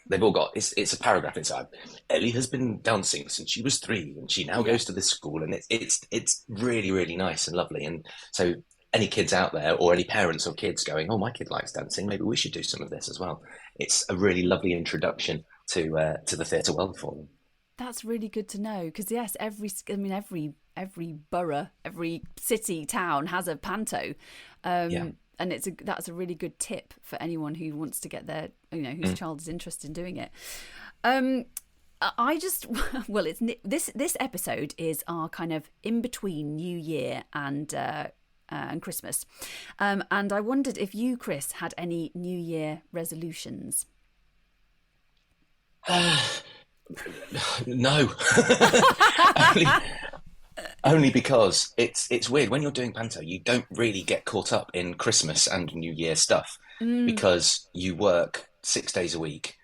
they've all got it's a paragraph inside. Ellie has been dancing since she was 3, and she now goes to this school, and it's really, really nice and lovely. And so any kids out there, or any parents or kids going, oh, my kid likes dancing, maybe we should do some of this as well. It's a really lovely introduction to the theatre world for them. That's really good to know, because yes, every borough, every city, town has a panto, and that's a really good tip for anyone who wants to get their, whose child is interested in doing it. This episode is our kind of in between New Year and Christmas, and I wondered if you, Chris, had any New Year resolutions. No. only because it's weird when you're doing panto, you don't really get caught up in Christmas and New Year stuff because you work 6 days a week,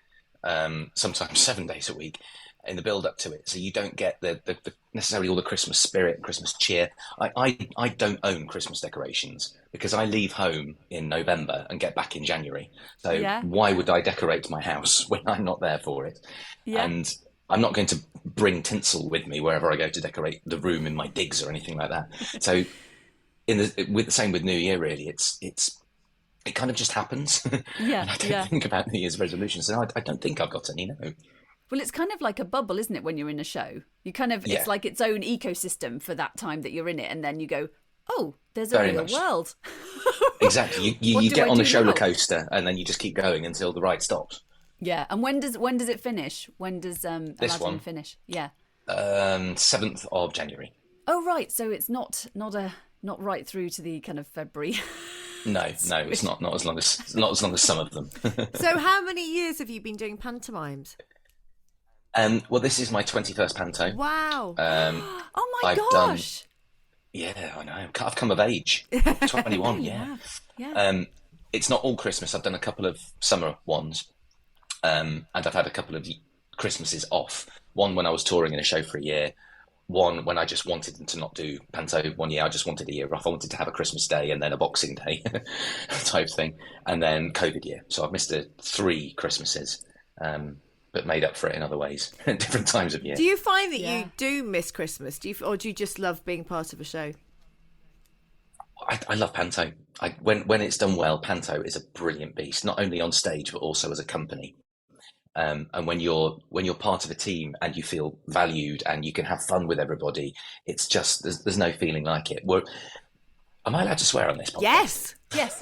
sometimes 7 days a week in the build up to it, so you don't get the necessarily all the Christmas spirit and Christmas cheer. I don't own Christmas decorations because I leave home in November and get back in January, so why would I decorate my house when I'm not there for it? And I'm not going to bring tinsel with me wherever I go to decorate the room in my digs or anything like that. So with the same with New Year, really, it kind of just happens. And I don't think about New Year's resolutions, so I don't think I've got any, no. Well, it's kind of like a bubble, isn't it, when you're in a show? You kind of, it's like its own ecosystem for that time that you're in it, and then you go, oh, there's a real world. Exactly. You get on a shoulder coaster, and then you just keep going until the ride stops. Yeah, and when does it finish? When does Aladdin finish? Yeah, 7th of January. Oh right, so it's not right through to the kind of February. No, it's not as long as some of them. So, how many years have you been doing pantomimes? Well, this is my 21st panto. Wow! Oh my gosh! I know. I've come of age. 21. Yeah. It's not all Christmas. I've done a couple of summer ones. And I've had a couple of Christmases off. One when I was touring in a show for a year. One when I just wanted to not do panto 1 year. I just wanted a year off. I wanted to have a Christmas day and then a Boxing Day type thing. And then COVID year. So I've missed 3 Christmases, but made up for it in other ways at different times of year. Do you find that you do miss Christmas? Or do you just love being part of a show? I love panto. When it's done well, panto is a brilliant beast, not only on stage, but also as a company. And when you're part of a team and you feel valued and you can have fun with everybody, it's just there's no feeling like it. Am I allowed to swear on this podcast? Yes.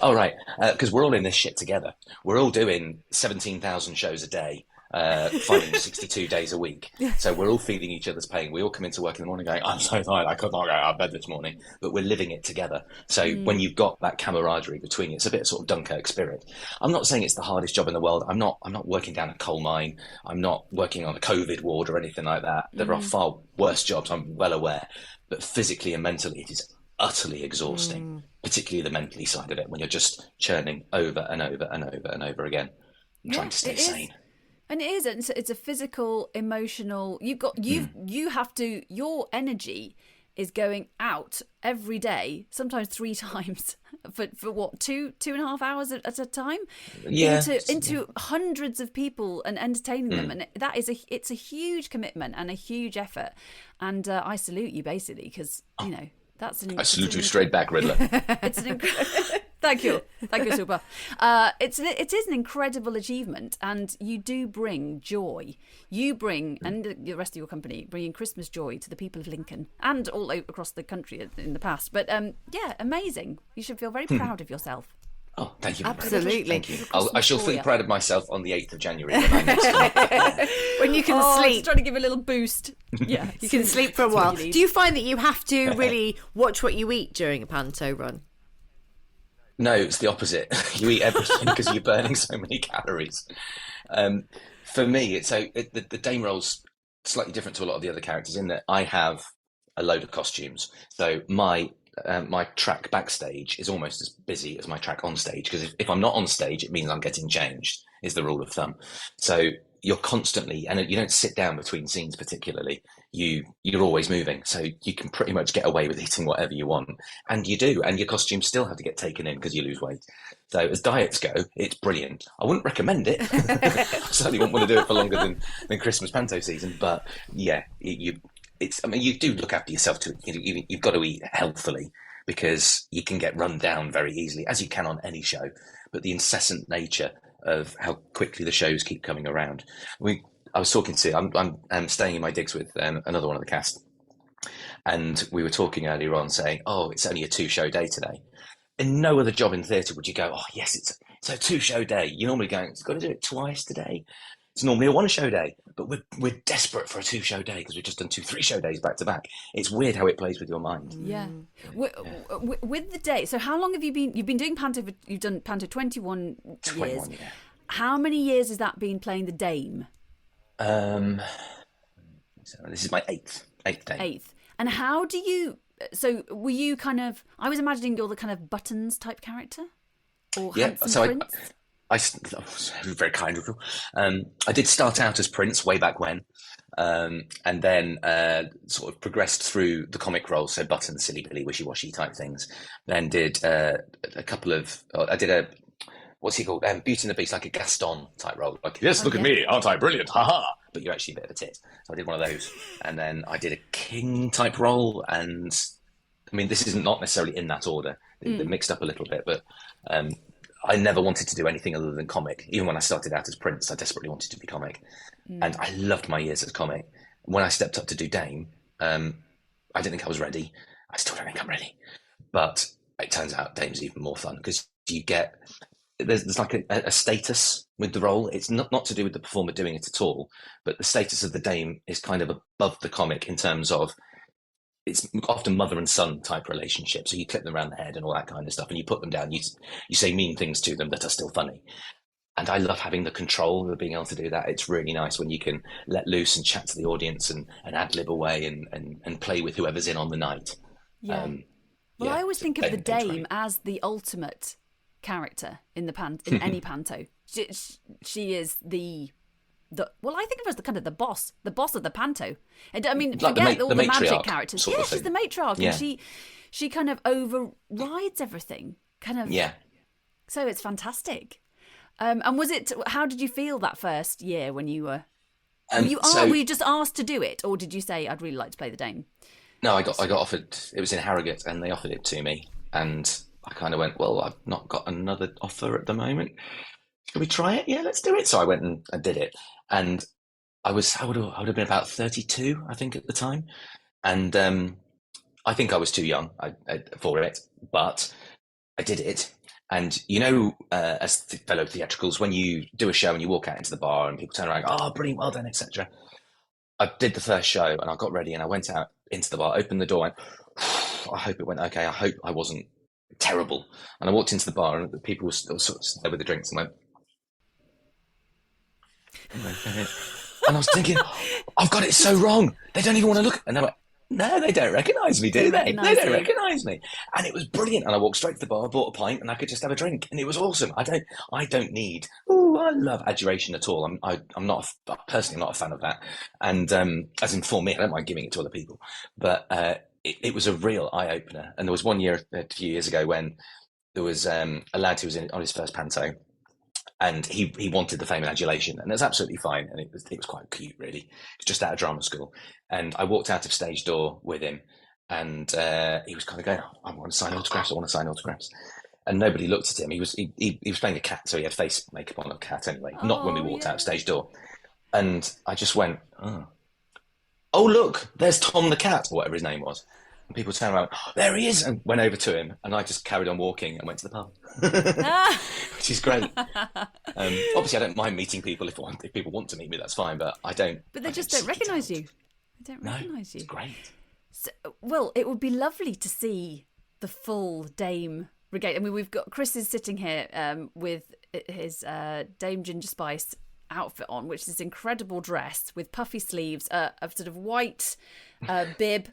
All right, because we're all in this shit together. We're all doing 17,000 shows a day, fighting 62 days a week. So we're all feeling each other's pain. We all come into work in the morning going, I'm so tired, I could not get out of bed this morning. But we're living it together. So when you've got that camaraderie between you, it's a bit of sort of Dunkirk spirit. I'm not saying it's the hardest job in the world. I'm not working down a coal mine. I'm not working on a COVID ward or anything like that. There are far worse jobs, I'm well aware. But physically and mentally, it is utterly exhausting, particularly the mentally side of it, when you're just churning over and over and over and over again and trying to stay sane. And it is. It's a physical, emotional. You have to. Your energy is going out every day, sometimes 3 times for what 2.5 hours at a time. Yeah, into hundreds of people and entertaining them, and it's a huge commitment and a huge effort. And I salute you basically because I salute you straight back, Riddler. Thank you, super. It is an incredible achievement, and you do bring joy. You bring, and the rest of your company, bringing Christmas joy to the people of Lincoln and all across the country in the past. But amazing. You should feel very proud of yourself. Oh, thank you. Absolutely. Thank you. I shall feel proud of myself on the 8th of January. When you can sleep. Just trying to give a little boost. Yeah. You can sleep for a while. Do you find that you have to really watch what you eat during a panto run? No, it's the opposite. You eat everything because you're burning so many calories. For me, the Dame role's slightly different to a lot of the other characters in that I have a load of costumes. So my track backstage is almost as busy as my track on stage, because if I'm not on stage, it means I'm getting changed, is the rule of thumb. So you're constantly, and you don't sit down between scenes particularly. You're always moving, so you can pretty much get away with eating whatever you want, and you do, and your costumes still have to get taken in because you lose weight. So as diets go, it's brilliant. I wouldn't recommend it. I certainly wouldn't want to do it for longer than Christmas panto season. But yeah, you do look after yourself too. You've got to eat healthily because you can get run down very easily, as you can on any show. But the incessant nature of how quickly the shows keep coming around. I was talking to, I'm staying in my digs with another one of the cast, and we were talking earlier on saying, oh, it's only a 2-show day today. In no other job in theatre would you go, oh yes, it's a 2-show day. You're normally going, it's got to do it twice today. It's normally a 1-show day, but we're desperate for a 2-show day because we've just done 2 3-show days back to back. It's weird how it plays with your mind. Yeah. With the day, so how long have you been doing panto? You've done panto 21 years. Yeah. How many years has that been playing the dame? So this is my eighth day. And how do you? So were you kind of? I was imagining you're the kind of Buttons type character, or handsome prince. I was very kind of you. I did start out as Prince way back when, and then sort of progressed through the comic roles, so Buttons, Silly Billy, Wishy Washy type things. Then did a couple of. I did a. What's he called? Beauty and the Beast, like a Gaston type role. Like, yes, look at me, aren't I brilliant? Ha ha! But you're actually a bit of a tit. So I did one of those. And then I did a king type role. And I mean, this isn't not necessarily in that order. They're mixed up a little bit. But I never wanted to do anything other than comic. Even when I started out as Prince, I desperately wanted to be comic. And I loved my years as comic. When I stepped up to do Dame, I didn't think I was ready. I still don't think I'm ready. But it turns out Dame's even more fun because you get... There's like a status with the role. It's not to do with the performer doing it at all, but the status of the dame is kind of above the comic in terms of it's often mother and son type relationship. So you clip them around the head and all that kind of stuff, and you put them down. You say mean things to them that are still funny. And I love having the control of being able to do that. It's really nice when you can let loose and chat to the audience and ad-lib away and play with whoever's in on the night. Yeah. I always think of the dame as the ultimate character in in any panto. She is the I think of her as the kind of the boss of the panto. And I mean, like forget all the magic characters. Yeah, she's the matriarch, and she kind of overrides everything. So it's fantastic. And was it? How did you feel that first year when you were? Were you just asked to do it, or did you say I'd really like to play the dame? No, I got offered. It was in Harrogate, and they offered it to me, and I kind of went, well, I've not got another offer at the moment. Shall we try it? Yeah, let's do it. So I went and I did it. And I would have been about 32, I think, at the time. And I think I was too young for it, but I did it. And, as fellow theatricals, when you do a show and you walk out into the bar and people turn around, oh, brilliant, well done, etc. I did the first show and I got ready and I went out into the bar, opened the door, and I hope it went okay. I hope I wasn't terrible. And I walked into the bar and the people were still sort of there with the drinks and went, and I was thinking, I've got it so wrong. They don't even want to look. And they went, no, they don't recognise me, do they? They don't recognise me. And it was brilliant. And I walked straight to the bar, bought a pint, and I could just have a drink. And it was awesome. I don't need, I love adulation at all. I'm not, personally not a fan of that. And as in for me, I don't mind giving it to other people. But it was a real eye-opener. And there was one year, a few years ago, when there was a lad who was on his first panto, and he wanted the fame and adulation, and that's absolutely fine. And it was quite cute, really. It was just out of drama school. And I walked out of stage door with him, and he was kind of going, I want to sign autographs. And nobody looked at him. He was playing a cat, so he had face makeup on a cat anyway, not when we walked out of stage door. And I just went, oh, look, there's Tom the cat, or whatever his name was. And people turned around, there he is, and went over to him. And I just carried on walking and went to the pub, which is great. Obviously, I don't mind meeting people if people want to meet me, that's fine. But I don't. But they just don't recognise you. They don't recognise you. It's great. So, well, it would be lovely to see the full Dame Brigade. I mean, we've got Chris is sitting here with his Dame Ginger Spice outfit on, which is this incredible dress with puffy sleeves, a sort of white bib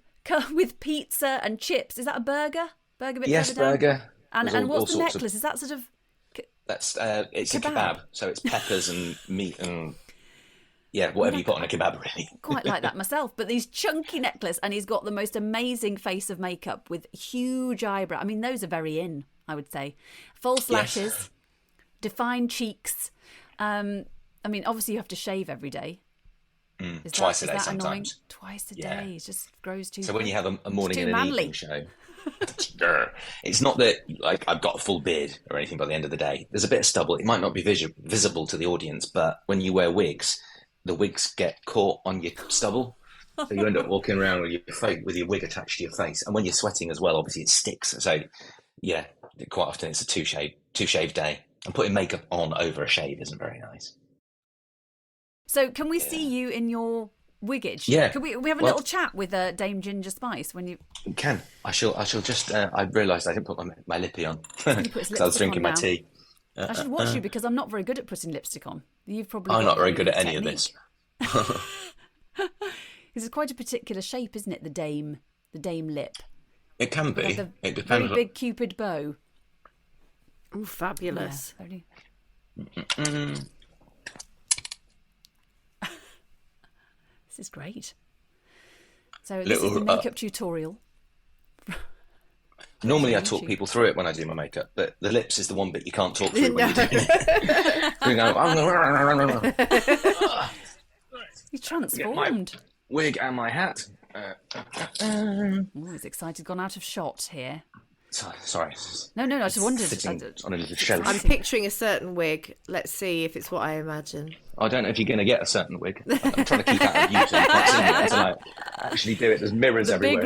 with pizza and chips. Is that a burger? Burger bit? Yes, burger. And what's the necklace? Is that sort of? That's it's kebab. A kebab. So it's peppers and meat and Yeah, whatever you put on a kebab, really. Quite like that myself. But these chunky necklace, and he's got the most amazing face of makeup with huge eyebrow. I mean, those are very in, I would say. False lashes, defined cheeks. I mean, obviously you have to shave every day. Twice a day annoying? sometimes. Twice a day. It just grows too. So when you have a morning and an manly. evening show, it's not that like I've got a full beard or anything by the end of the day. There's a bit of stubble. It might not be visible to the audience, but when you wear wigs, the wigs get caught on your stubble. So you end up walking around with your wig attached to your face. And when you're sweating as well, obviously it sticks. So yeah, quite often it's a two shave day. And putting makeup on over a shave isn't very nice. So can we see you in your wiggage? Yeah. Can we have a little chat with Dame Ginger Spice when you... You can. I shall just... I realised I didn't put my lippy on Can you put his because I was lipstick drinking on my now? tea. I should watch you because I'm not very good at putting lipstick on. You've probably I'm got not very a good at good any of this. technique. It's quite a particular shape, isn't it? The dame lip. It can be. The It depends. very big Cupid bow. Oh, fabulous. Yeah, very... This is great. So this is the makeup tutorial. Normally I talk people through it when I do my makeup, but the lips is the one bit you can't talk through when you're doing it. You go, He's get my transformed. wig and my hat. Oh, he's excited. Gone out of shot here. Sorry. No, I just wondered. Sitting on a little shelf. I'm picturing a certain wig. Let's see if it's what I imagine. I don't know if you're going to get a certain wig. I'm trying to keep out of view so you can't see it until I actually do it. There's mirrors everywhere.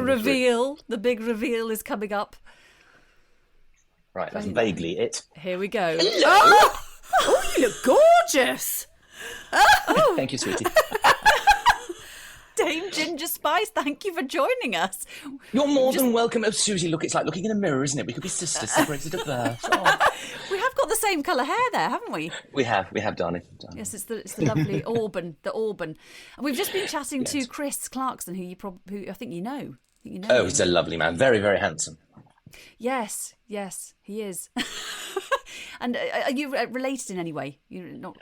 The big reveal is coming up. Right, that's vaguely it. Here we go. Oh, you look gorgeous. Thank you, sweetie. Dame Ginger Spice, thank you for joining us. You're more than welcome. Oh, Susie, look, it's like looking in a mirror, isn't it? We could be sisters separated at birth. Oh. We have got the same colour hair there, haven't we? We have, darling. Yes, it's the lovely Auburn, the Auburn. And we've just been chatting to Chris Clarkson, who I think you know. Oh, he's a lovely man. Very, very handsome. Yes, he is. And are you related in any way? You're not.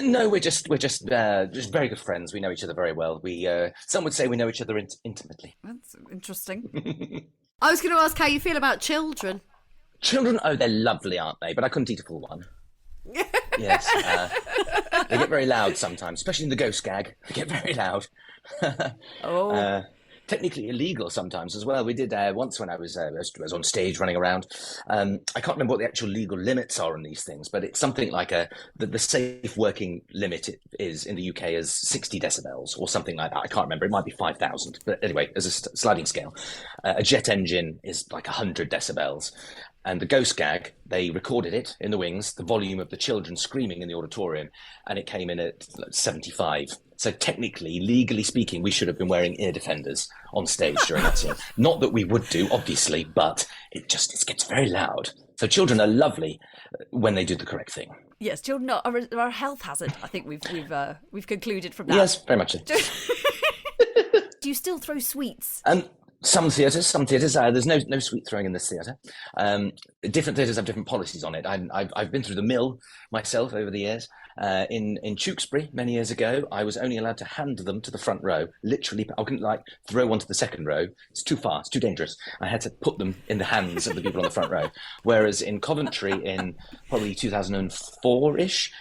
No, we're just very good friends. We know each other very well. We some would say we know each other intimately. That's interesting. I was going to ask how you feel about children. Children, oh, they're lovely, aren't they? But I couldn't eat a full one. Yes, they get very loud sometimes, especially in the ghost gag. They get very loud. Technically illegal sometimes as well. We did once when I was on stage running around. I can't remember what the actual legal limits are on these things, but it's something like the safe working limit is in the UK is 60 decibels or something like that. I can't remember. It might be 5,000. But anyway, as a sliding scale, a jet engine is like 100 decibels. And the ghost gag, they recorded it in the wings, the volume of the children screaming in the auditorium, and it came in at 75. So technically, legally speaking, we should have been wearing ear defenders on stage during that scene. Not that we would do, obviously, but it gets very loud. So children are lovely when they do the correct thing. Yes, children are a health hazard. I think we've concluded from that. Yes, very much so. Do you still throw sweets? Some theatres. There's no sweet throwing in this theatre. Different theatres have different policies on it. I've been through the mill myself over the years. In Tewkesbury many years ago, I was only allowed to hand them to the front row. Literally, I couldn't throw one to the second row. It's too far. It's too dangerous. I had to put them in the hands of the people on the front row. Whereas in Coventry, in probably 2004-ish,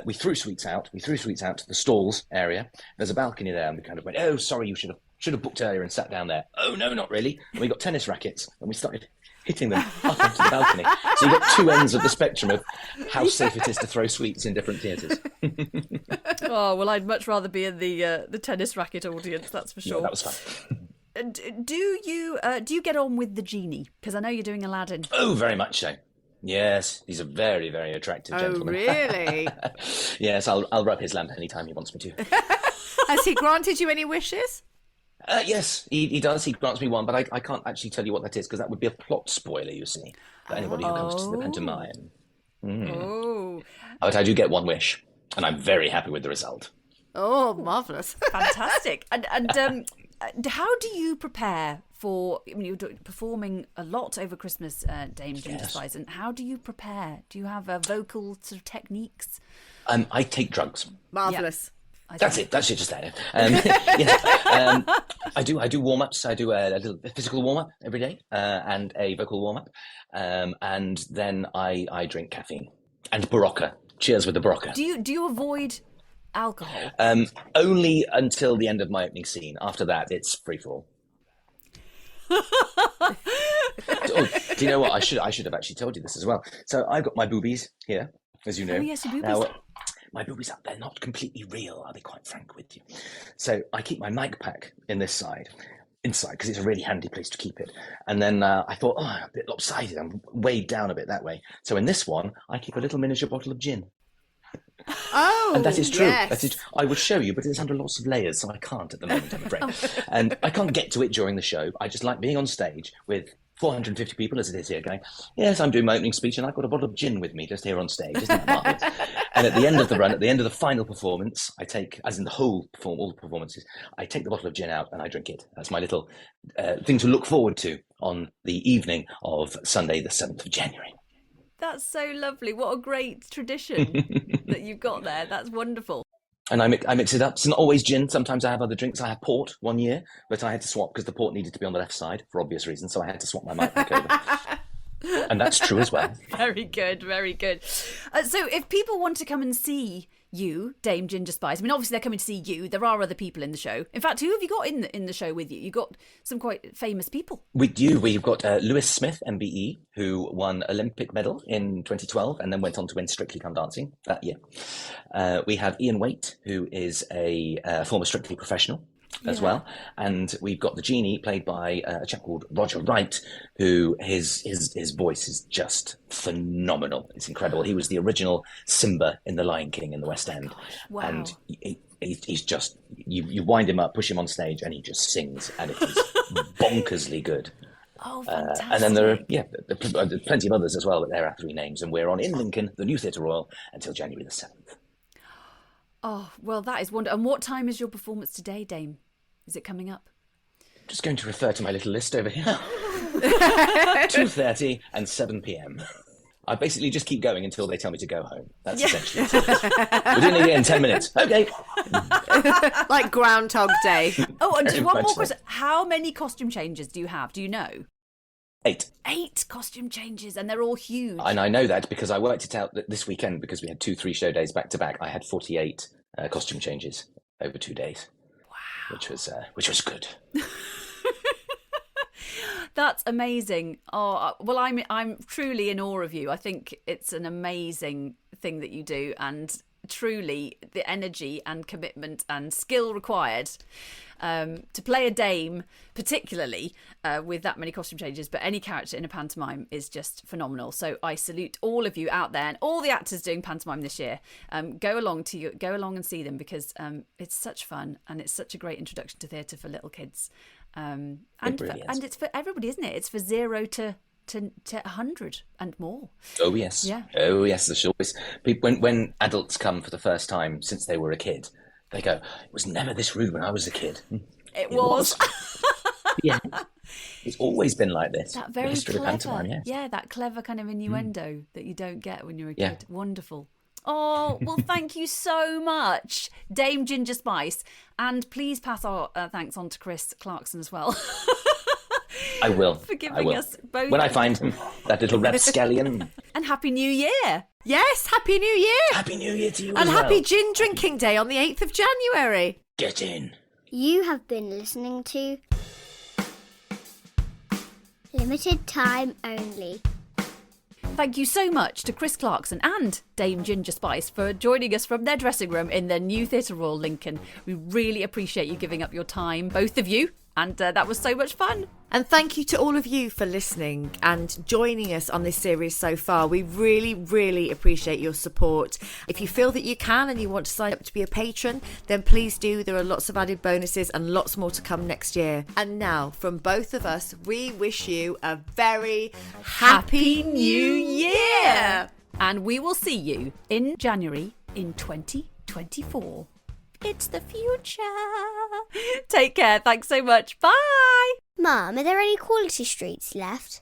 we threw sweets out. We threw sweets out to the stalls area. There's a balcony there, and we kind of went, "Oh, sorry, you should have booked earlier and sat down there." "Oh, no, not really." And we got tennis rackets and we started hitting them up onto the balcony. So you've got two ends of the spectrum of how safe it is to throw sweets in different theatres. Oh, well, I'd much rather be in the tennis racket audience, that's for sure. Yeah, that was fun. Do you get on with the genie? Because I know you're doing Aladdin. Oh, very much so. Yes, he's a very, very attractive gentleman. Oh, really? Yes, I'll rub his lamp anytime he wants me to. Has he granted you any wishes? Yes, he does. He grants me one, but I can't actually tell you what that is because that would be a plot spoiler, you see, for anybody who comes to the pantomime. Oh. But I do get one wish, and I'm very happy with the result. Oh, marvellous. Fantastic. And how do you prepare for, you're performing a lot over Christmas, Dame Ginger Spice, and how do you prepare? Do you have vocal sort of techniques? I take drugs. Marvellous. That's it. That's it. Just that. Yes. I do warm ups. I do a little physical warm up every day and a vocal warm up, and then I drink caffeine and Barocca. Cheers with the Barocca. Do you avoid alcohol? Only until the end of my opening scene. After that, it's free for all. Oh, do you know what? I should have actually told you this as well. So I've got my boobies here, as you know. Oh yes, your boobies. Now, my boobies up, they're not completely real, I'll be quite frank with you. So I keep my mic pack in this side, inside, because it's a really handy place to keep it. And then I thought, I'm a bit lopsided, I'm weighed down a bit that way. So in this one, I keep a little miniature bottle of gin. Oh, and that is true. yes. That is, I would show you, but it's under lots of layers, so I can't at the moment, I'm afraid. And I can't get to it during the show. I just like being on stage with 450 people, as it is here, going, yes, I'm doing my opening speech, and I've got a bottle of gin with me just here on stage. Isn't that marvellous? And at the end of the run, at the end of the final performance, I take, as in the whole all the performances, I take the bottle of gin out and I drink it. That's my little thing to look forward to on the evening of Sunday, the 7th of January. That's so lovely. What a great tradition that you've got there. That's wonderful. And I mix it up. It's not always gin. Sometimes I have other drinks. I had port one year, but I had to swap because the port needed to be on the left side for obvious reasons. So I had to swap my mic back over. And that's true as well. Very good, very good. So if people want to come and see you, Dame Ginger Spice, I mean, obviously they're coming to see you. There are other people in the show. In fact, who have you got in the show with you? You've got some quite famous people. We do. We've got Lewis Smith, MBE, who won Olympic medal in 2012 and then went on to win Strictly Come Dancing that year. We have Ian Waite, who is a former Strictly professional as well. And we've got the genie played by a chap called Roger Wright, who his voice is just phenomenal. It's incredible. He was the original Simba in The Lion King in the West End. Wow. And he's just, you wind him up, push him on stage, and he just sings, and it is bonkersly good. Oh, fantastic. And then there are plenty of others as well, but there are 3 names. And we're on in Lincoln, the New Theatre Royal, until January the 7th. Oh, well, that is wonderful. And what time is your performance today, Dame? Is it coming up? Just going to refer to my little list over here. 2:30 and 7 p.m. I basically just keep going until they tell me to go home. That's essentially it. We're doing it again in 10 minutes. Okay. Like Groundhog Day. Oh, and just one more so. question. How many costume changes do you have? Do you know? 8. 8 costume changes, and they're all huge. And I know that because I worked it out that this weekend, because we had 2-3 show days back to back. I had 48 costume changes over 2 days. Wow. Which was good. That's amazing. Oh, well, I'm truly in awe of you. I think it's an amazing thing that you do, and truly the energy and commitment and skill required to play a dame, particularly with that many costume changes, but any character in a pantomime is just phenomenal. So I salute all of you out there and all the actors doing pantomime this year. Go along and see them, because it's such fun and it's such a great introduction to theatre for little kids. And it's for everybody, isn't it? It's for 0 to 100 and more. Oh yes. Yeah. Oh yes. There's always people when adults come for the first time since they were a kid, they go, "It was never this rude when I was a kid." It was. Yeah. It's always been like this. That very history clever. Of pantomime, yes. Yeah, that clever kind of innuendo that you don't get when you're a Yeah. kid. Wonderful. Oh, well, thank you so much, Dame Ginger Spice. And please pass our thanks on to Chris Clarkson as well. I will. For giving us both. When I find him, that little rapscallion. And Happy New Year. Yes, Happy New Year. Happy New Year to you And as happy well. gin drinking day on the 8th of January. Get in. You have been listening to Limited Time Only. Thank you so much to Chris Clarkson and Dame Ginger Spice for joining us from their dressing room in the New Theatre Royal Lincoln. We really appreciate you giving up your time, both of you, and that was so much fun. And thank you to all of you for listening and joining us on this series so far. We really, really appreciate your support. If you feel that you can and you want to sign up to be a patron, then please do. There are lots of added bonuses and lots more to come next year. And now, from both of us, we wish you a very happy New Year! And we will see you in January in 2024. It's the future. Take care. Thanks so much. Bye. Mum, are there any quality streets left?